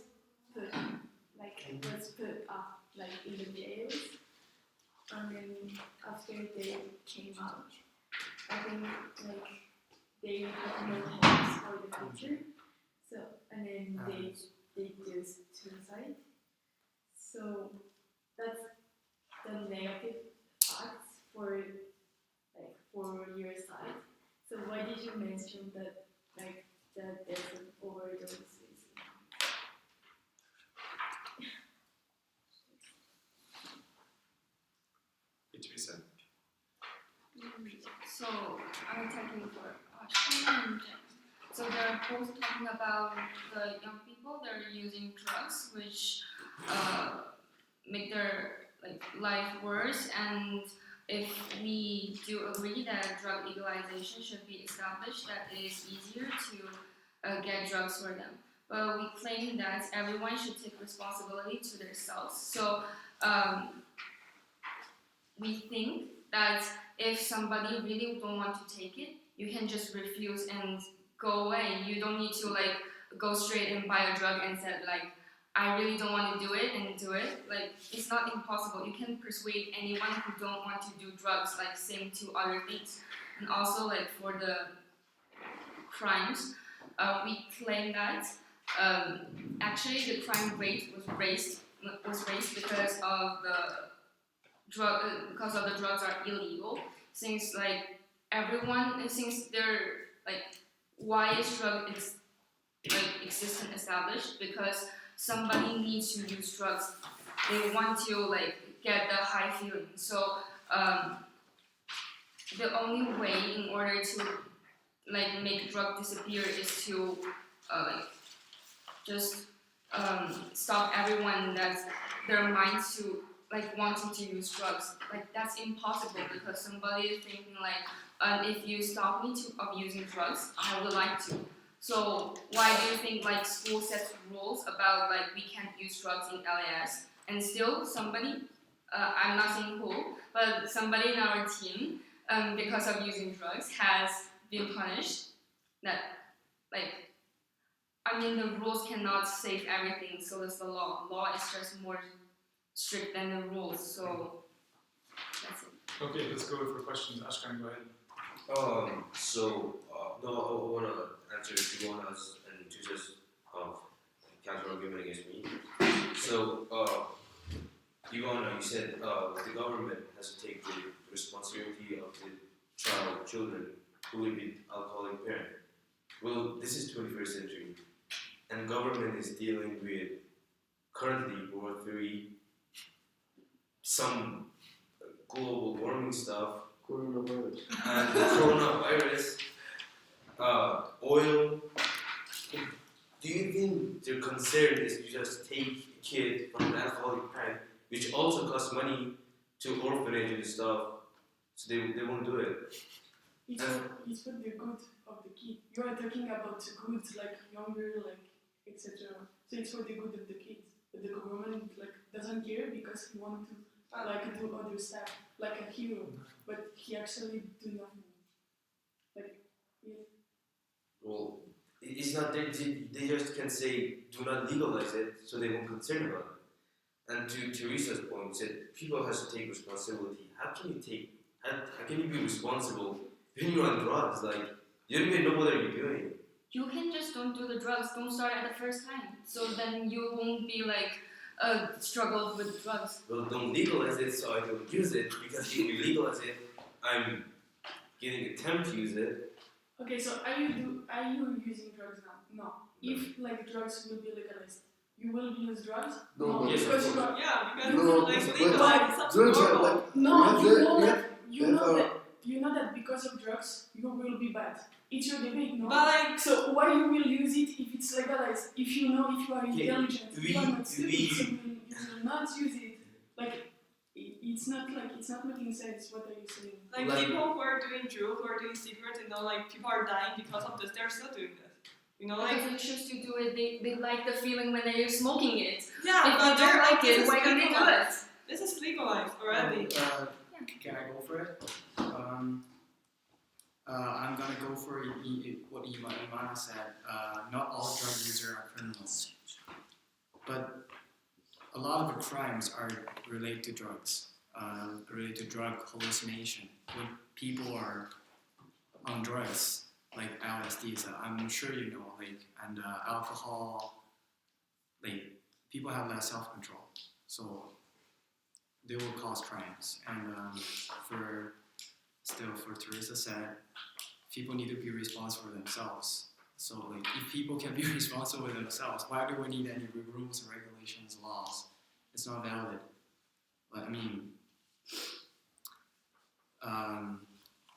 was put up like in the jails, and then after they came out, I think like they had no hopes for the future. So and then they do suicide. So that's the negative acts for your side. So why did you mention that like the death of overdoses? Teresa. So I'm taking for question. So they're both talking about the young people that are using drugs, which make their like life worse. And if we do agree that drug legalization should be established, that it is easier to get drugs for them. But we claim that everyone should take responsibility to themselves. So we think that if somebody really don't want to take it, you can just refuse and go away. You don't need to like go straight and buy a drug and say like, I really don't want to do it and do it. Like it's not impossible. You can persuade anyone who don't want to do drugs, like same to other things. And also like for the crimes, we claim that actually the crime rate was raised because of the because of the drugs are illegal, since like since they're like, why is drug existence established? Because somebody needs to use drugs. They want to like get the high feeling. So the only way in order to like make drug disappear is to like just stop everyone that's their minds to like wanting to use drugs. Like that's impossible because somebody is thinking like, if you stop me of using drugs, I would like to. So why do you think like school sets rules about like we can't use drugs in LAS, and still somebody, I'm not saying who, but somebody in our team, because of using drugs, has been punished? That like, I mean, the rules cannot save everything, so that's the law. Law is just more strict than the rules, so that's it. Okay, let's go for questions. Ashkan, go ahead. No, I want to answer Tijuana's and Tusa's counter argument against me. So, Ivana, you said the government has to take the responsibility of the children who live with alcoholic parent. Well, this is 21st century, and government is dealing with currently World War III, some global warming stuff, Coronavirus. and coronavirus, oil. Do you think their concern is to just take a kid from an alcoholic parent, which also costs money to orphanage and stuff, so they won't do it? It's for the good of the kid. You are talking about the good, like younger, like etc. So it's for the good of the kids. But the government like doesn't care because he wants to like do other stuff, like a hero. But he actually do nothing. Like yeah. Well, it's not they just can say do not legalize it, so they won't concern about it. And to Teresa's point, said people has to take responsibility. How can you be responsible when you're on drugs? Like you don't even know what are you doing. You can just don't do the drugs, don't start at the first time. So then you won't be like struggled with drugs. Well, don't legalize it, so I don't use it. Because if we legalize it, I'm getting a temp to use it. Okay, so are you using drugs now? No. If like drugs will be legalized, you will use drugs? No, yes, because of you course. are. Yeah, because No, like but legal, it's something drugs are normal. like No, you have you know that because of drugs you will be bad. It's your debate, no? But like, So why you will use it if it's legalized? If you know if you are Okay, intelligent, you are not stupid, we- so you will not use it. Like it's not making sense. What are you saying? like people who are doing drugs, who are doing cigarettes, you know, like people are dying because of this. They're still doing this. You know, like Because they choose to do it, they like the feeling when they're smoking it. yeah, If but they don't they're like this it, is why don't they do legalized. it? This is legalized already. Can I go for it? I'm gonna go for what Imana said. Not all drug users are criminals, but a lot of the crimes are related to drugs, related to drug hallucination. When people are on drugs like LSD, so I'm sure you know, like, and alcohol, like people have less self-control, so they will cause crimes. And for Teresa said, people need to be responsible for themselves. So like, if people can be responsible for themselves, why do we need any rules, regulations, laws? It's not valid. But I mean,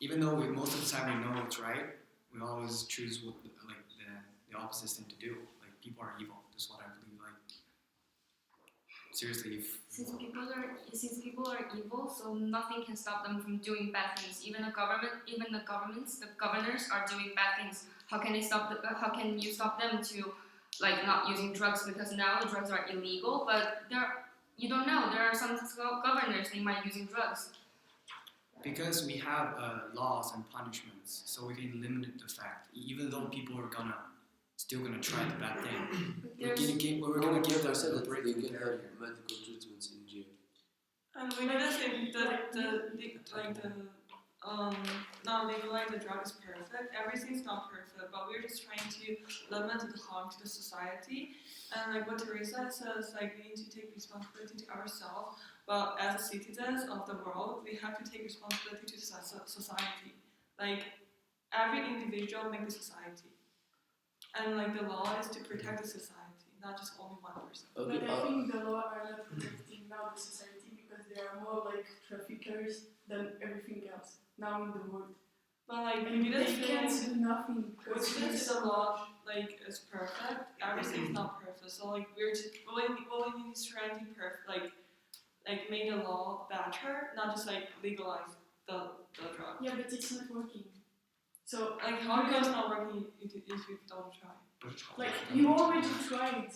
even though most of the time we know it's right, we always choose what the opposite thing to do. Like people are evil. That's what I believe. Like seriously, Since people are evil, so nothing can stop them from doing bad things. Even the governors are doing bad things. How can you stop them to like not using drugs? Because now the drugs are illegal, but you don't know. There are some governors they might using drugs. because we have laws and punishments, so we can limit the fact. Even though people are still gonna try the bad thing, we're gonna give them said a that break they from can barrier. have medical treatments in jail. And we didn't say the not legalizing the drug is perfect. Everything's not perfect, but we're just trying to limit the harm to the society. And like what Teresa says, like we need to take responsibility to ourselves. But as citizens of the world, we have to take responsibility to society. Like every individual makes the society, and like the law is to protect the society, not just only one person. Okay, But I think the law are not protecting now the society because there are more like traffickers than everything else now in the world. But like And we they didn't can't say do nothing we because didn't there's say the so law like is perfect. Everything's not perfect. So like we're just what we need is trying to like make the law better, not just like legalize the drug. yeah, but it's not working. So Like how you guys not working if you don't try? like you already tried.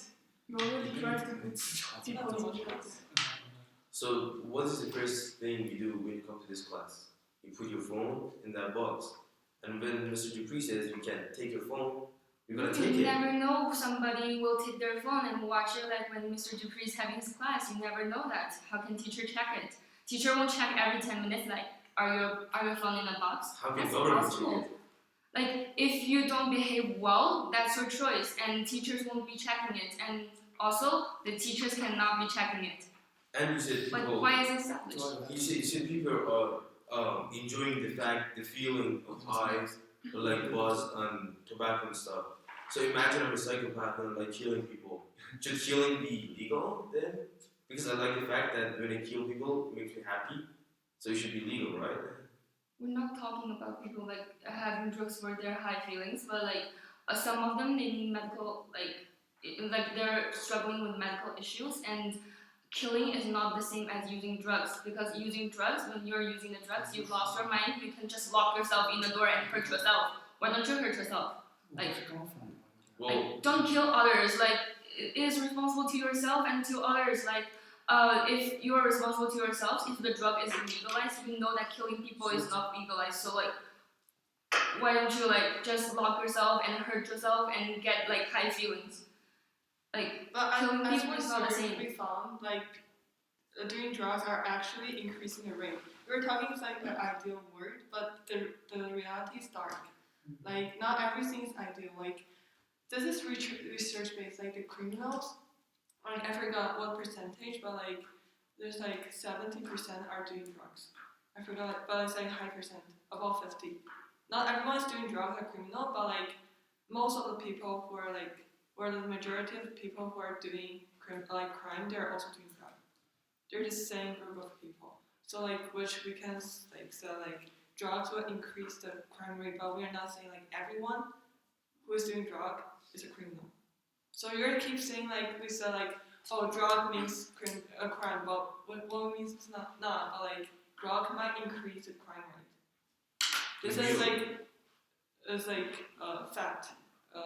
You already tried to put people in drugs. So what is the first thing you do when you come to this class? You put your phone in that box, and when Mr. Dupree says you can take your phone, you're gonna take You it. never know somebody will take their phone and watch it like when Mr. Dupree is having his class. You never know that. How can teacher check it? Teacher won't check every 10 minutes like, are your phone in a box? How can That's government impossible. take it? Like, if you don't behave well, that's your choice, and teachers won't be checking it. And also, the teachers cannot be checking it. And you said Like, people. why is it established? You said people are enjoying the feeling of highs, or like buzz on tobacco and stuff. So imagine I'm a psychopath and I'm like killing people. Should killing be legal then? Because I like the fact that when I kill people, it makes me happy. So it should be legal, right? We're not talking about people like having drugs for their high feelings, but like some of them they need medical like they're struggling with medical issues, and killing is not the same as using drugs, because using drugs, when you're using the drugs, you've lost your mind, you can just lock yourself in the door and hurt yourself. Why don't you hurt yourself? Like, Well, don't kill others. Like, it is responsible to yourself and to others. Like, if you're responsible to yourselves, if the drug is legalized, you know that killing people is not legalized. So like, why don't you like just lock yourself and hurt yourself and get like high feelings? Like, But killing as people is not the research, same. we found like doing drugs are actually increasing the rate. We're talking like the ideal word, but the reality is dark. Like not everything is ideal. Like this is research based. Like the criminals, like I forgot what percentage, but like there's like 70% are doing drugs. I forgot, but it's like high percent, above 50. Not everyone's doing drugs are criminal, but like most of the people who are like, or the majority of the people who are doing crime, they're also doing drugs. They're the same group of people. So like, which we can like say like drugs will increase the crime rate, but we are not saying like everyone who is doing drug is a criminal. So you're keep saying like we said like, oh, drug means a crime, but what means it's not, but like drug might increase the crime rate. This is like fact,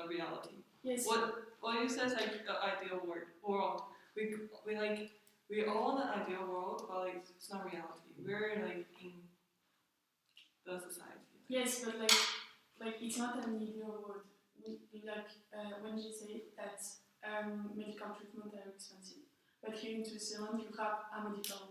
reality. Yes. What you said is like the ideal world. We all in an ideal world, but like it's not reality. We're like in the society. Yes, but like it's not an ideal world. Like when you say that medical treatment are expensive, but here in Switzerland you have a medical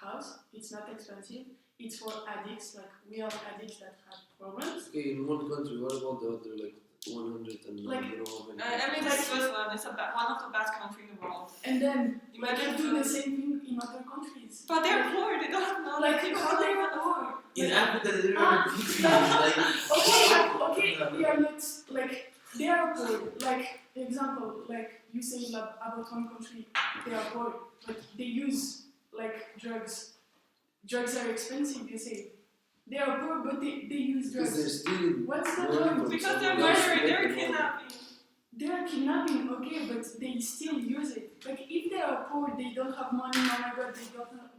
house. It's not expensive. It's for addicts, like real addicts that have problems. Okay, in one country, what about the other, like 100 and Like, I don't know how many? I mean, like Switzerland is one of the best countries in the world. And then Imagine like, do the same thing in other countries. But they're poor. They don't have no Like people how they like are poor. in Africa, there Ah, are countries okay, we are not like they are poor. Like example, like you say about one country, they are poor, but they use like drugs. Drugs are expensive, you say. They are poor, but they use Because they're drugs. stealing. What's the money point? from because they're someone else to murdering, make they're them money. kidnapping. They are kidnapping, okay, but they still use it. Like if they are poor, they don't have money. Oh my God,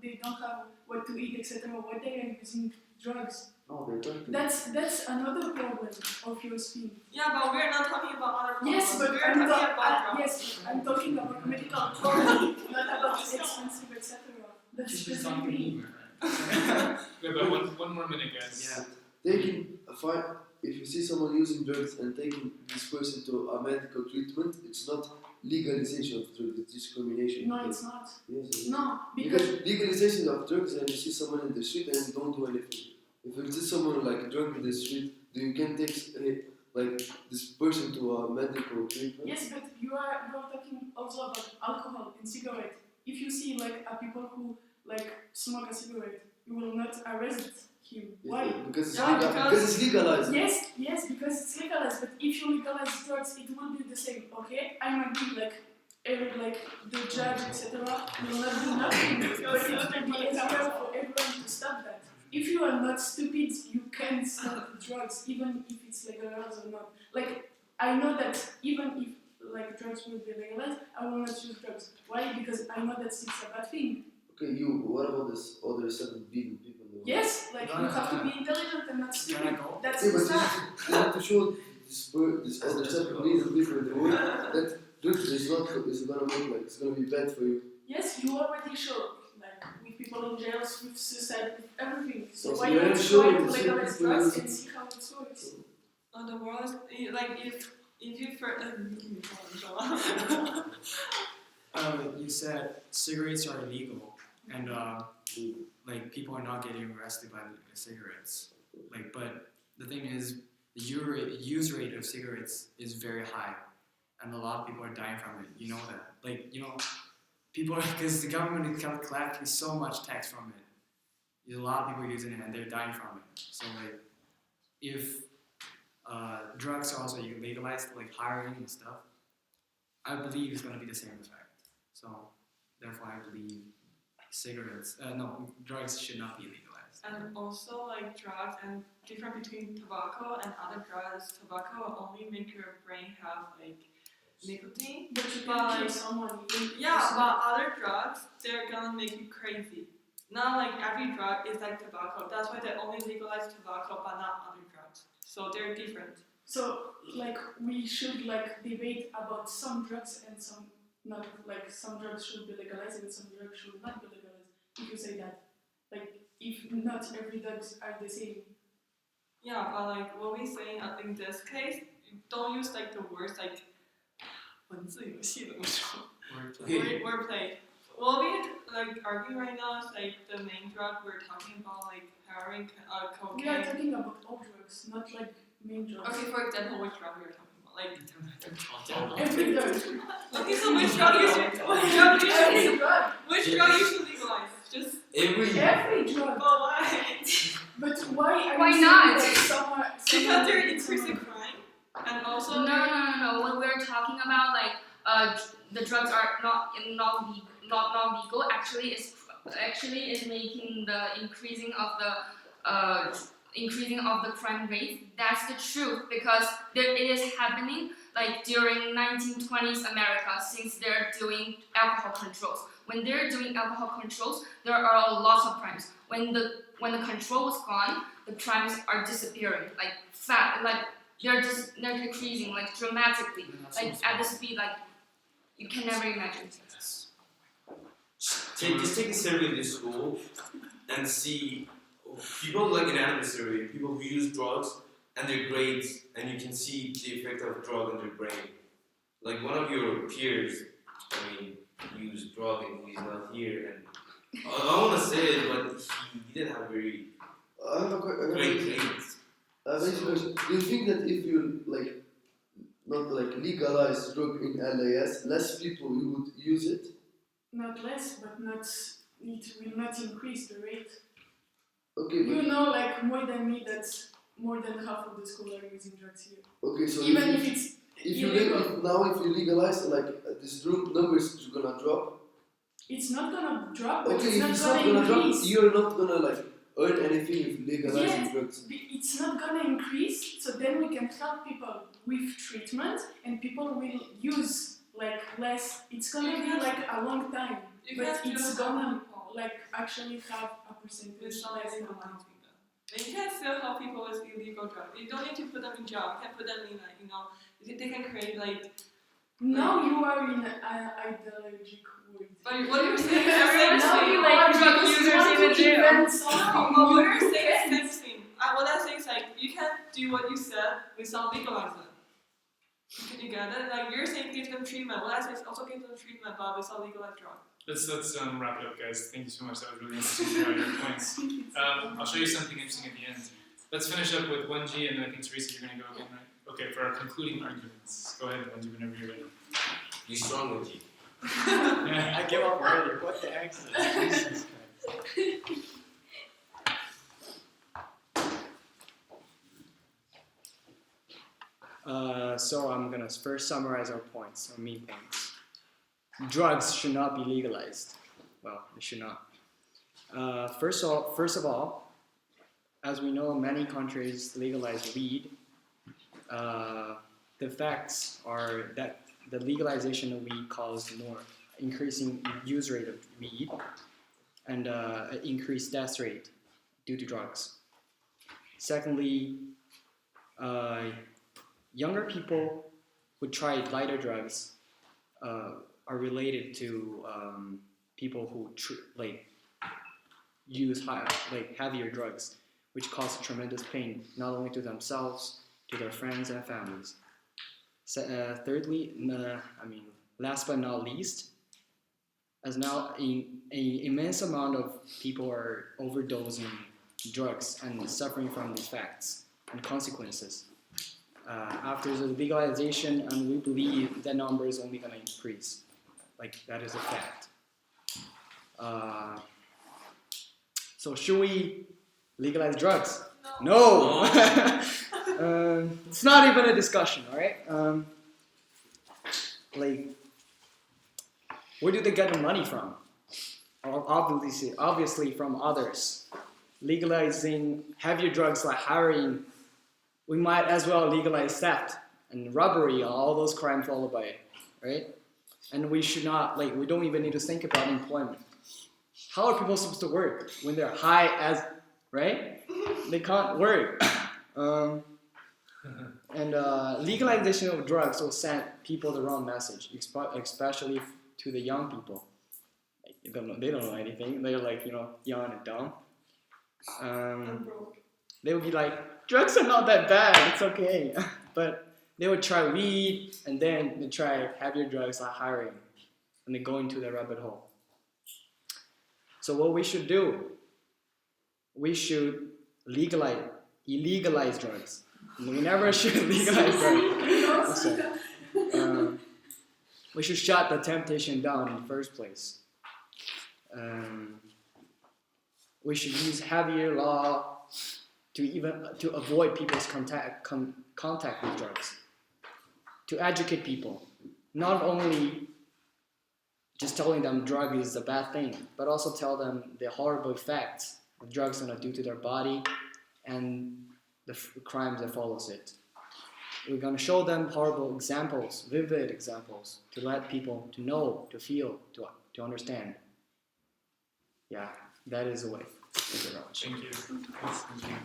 they don't have what to eat, etc. What they are using drugs. No, they're talking. That's another problem of your spin. Yeah, but we're not talking about other problems. Yes, but we're I'm talking about drugs. yes, I'm talking about medical problem, not about expensive, etc. That's the same thing. Wait, but one more minute, guys. Yeah. Taking a fight, if you see someone using drugs and taking this person to a medical treatment, it's not legalization of drugs, it's discrimination. No, it's not. Yes, it is. No, Because legalization of drugs and you see someone in the street and you don't do anything. If you see someone like drunk in the street, then you can take like this person to a medical treatment. yes, but you are talking also about alcohol and cigarette. If you see like a people who like smoke a cigarette, you will not arrest him. Why? Because it's, Yeah, because it's legalized. Yes, because it's legalized. But if you legalize drugs, it will be the same. Okay, I might be like the judge, etc. will not do nothing. But it will be easier for everyone to stop that. If you are not stupid, you can smoke drugs, even if it's legalized or not. Like I know that even if like drugs will be legalized, I will not use drugs. Why? Because I know that it's a bad thing. Okay, what about this other 7 billion people in the world? Yes, like you have to be intelligent and not stupid. Can I go? That's Yeah, the but stuff. you have to show this other 7 billion people in the world that drugs is gonna make like it's gonna be bad for you. Yes, you already showed, like with people in jails, with suicide, with everything. So Yes, why you not already try showed to the same legalize people drugs in- and see how it works? The world is like if you You said cigarettes are illegal, and like people are not getting arrested by the cigarettes. Like, but the thing is, the use rate of cigarettes is very high, and a lot of people are dying from it. You know that. Like, people, because the government is collecting so much tax from it. There's a lot of people using it and they're dying from it. So like, if drugs are also legalized, like hiring and stuff, I believe it's gonna be the same effect. So therefore, I believe drugs should not be legalized. And also like drugs and different between tobacco and other drugs. Tobacco will only make your brain have like nicotine. But you But, can kill like, someone. Yeah, but other drugs, they're gonna make you crazy. Not like every drug is like tobacco. That's why they only legalize tobacco but not other drugs. So they're different. So, like, we should like debate about some drugs and some not. Like, some drugs should be legalized and some drugs should not be legalized. If you say that, like, if not every drugs are the same. Yeah, but like what we saying in this case, don't use like the words like 文字游戏怎么说 wordplay. What we like argue right now is like the main drug we're talking about, like heroin, cocaine. We are talking about all drugs, not like main drugs. Okay, for example, which drug we are talking about? Like Every drug. okay, so which drug you should Every drug. which drug you should legalize? Just Every drug. but why? But why are Why you saying not? that some are Because they're increasing crime and also No. When we're talking about like the drugs are not legal, actually is making the increasing of the crime rate. That's the truth, because it is happening like during 1920s America, since they're doing alcohol controls. When they're doing alcohol controls, there are lots of crimes. When the control was gone, the crimes are disappearing they're decreasing like dramatically, like at the speed like you can never imagine. Just take a survey in this school and see people like an animal survey, people who use drugs and their grades, and you can see the effect of drug on their brain. Like one of your peers, used drug and he's not here, and I want to say it, but he didn't have very I have a great grades. basic question. Do you think that if you not legalize drug in LAS, less people would use it? not less, but not. It will not increase the rate. Okay, You know, like more than me, that more than half of the school are using drugs here. okay, so Even if it's if you illegal. if you legalize, this drug numbers is gonna drop. It's not gonna drop, but Okay, it's if not it's gonna not gonna drop, increase. you're not gonna earn anything if you legalize Yeah. drugs. It's not gonna increase, so then we can help people with treatment, and people will use less. It's gonna be a long time, you but can't it's still gonna help people actually have a percentage with less. something amount. And you can still help people with illegal drugs. You don't need to put them in jail. You can put them in they can create Now you are in an ideologic world. But what you're saying, Everyone's Now saying you like are drug because you users want in to the jail. prevent something. but what you're saying is the same thing. What I'm saying is you can't do what you said without legalizing it. You get it? You're saying give them treatment. What I say is also give them treatment, but without legalized drugs. Let's wrap it up, guys. Thank you so much. That was really interesting to hear all your points. I'll show you something interesting at the end. Let's finish up with 1G, and then I think Teresa, you're going to go again, right? Okay, for our concluding arguments. Go ahead, 1G, whenever you're ready. You strong with you. I give up already. What the heck is this? Jesus Christ. So I'm gonna first summarize our points, our main points. Drugs should not be legalized. Well, they should not. First of all, as we know, many countries legalize weed. The facts are that the legalization of weed causes more increasing use rate of weed and increased death rate due to drugs. Secondly, younger people who try lighter drugs are related to people who use heavier drugs, which cause tremendous pain not only to themselves, to their friends and families. Thirdly, last but not least, as now an immense amount of people are overdosing drugs and suffering from the effects and consequences. After the legalization, and we believe that number is only going to increase. That is a fact. So should we legalize drugs? No. It's not even a discussion, all right? Like, where do they get the money from? Obviously from others. Legalizing heavier drugs like heroin, we might as well legalize theft and robbery and all those crimes followed by it, right? And we should not, like, we don't even need to think about employment. How are people supposed to work when they're high as, right? They can't work. And legalization of drugs will send people the wrong message, especially to the young people. Like, they don't know anything. They're like, young and dumb. They would be like, drugs are not that bad. It's okay. But they would try weed, and then they try heavier drugs like heroin, and they go into the rabbit hole. So what we should do, we should illegalize drugs. We never should legalize drugs. We should shut the temptation down in the first place. We should use heavier law to avoid people's contact with drugs. To educate people, not only just telling them drug is a bad thing, but also tell them the horrible effects the drugs are going to do to their body and the crimes that follows it. We're going to show them horrible examples, vivid examples, to let people to know, to feel, to understand. Yeah, that is the way. Thank you very much. Thank you.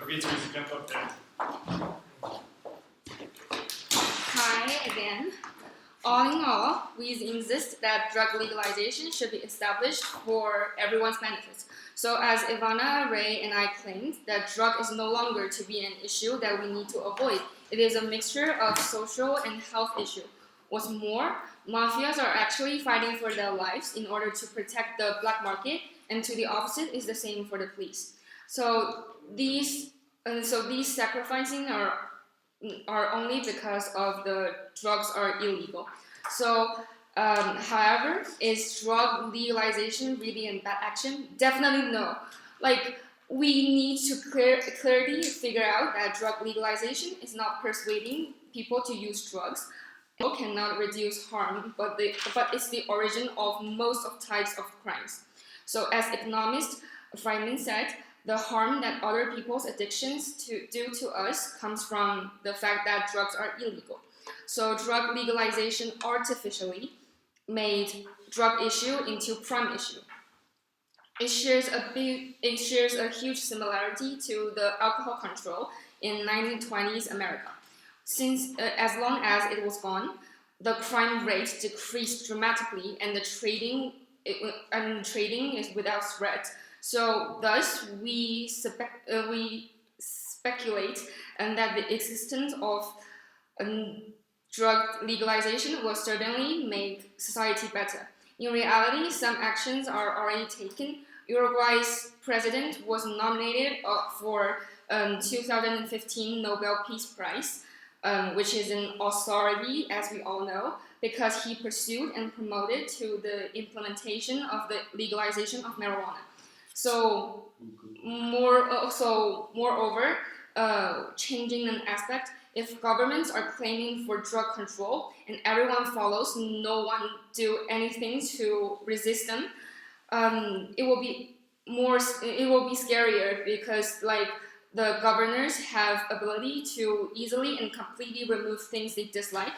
Okay, Teresa, jump up there. Hi again. All in all, we insist that drug legalization should be established for everyone's benefits. So as Ivana, Ray, and I claimed, that drug is no longer to be an issue that we need to avoid. It is a mixture of social and health issue. What's more, mafias are actually fighting for their lives in order to protect the black market, and to the opposite is the same for the police. So these sacrificing are only because of the drugs are illegal. So, however, is drug legalization really a bad action? Definitely no. Like, we need to clearly figure out that drug legalization is not persuading people to use drugs. It cannot reduce harm, but it's the origin of most of types of crimes. So, as economist Feynman said, the harm that other people's addictions do to us comes from the fact that drugs are illegal. So drug legalization artificially made drug issue into crime issue. It shares a huge similarity to the alcohol control in 1920s America. Since as long as it was gone, the crime rate decreased dramatically, and the trading is without threat. So thus we speculate that the existence of drug legalization will certainly make society better. In reality, some actions are already taken. Uruguay's president was nominated for 2015 Nobel Peace Prize, which is an authority, as we all know, because he pursued and promoted to the implementation of the legalization of marijuana. So, moreover, changing an aspect, if governments are claiming for drug control and everyone follows, no one do anything to resist them, it will be scarier, because like the governors have ability to easily and completely remove things they dislike,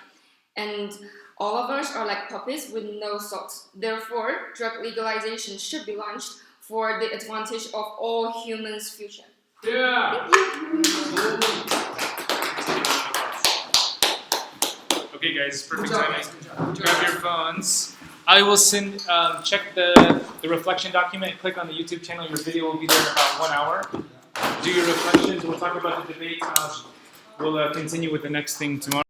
and all of us are like puppets with no thoughts. Therefore, drug legalization should be launched for the advantage of all humans' future. Yeah. Okay, guys, perfect timing. Grab your phones. I will send. Check the reflection document. Click on the YouTube channel. Your video will be there in about 1 hour. Do your reflections. We'll talk about the debate. We'll continue with the next thing tomorrow.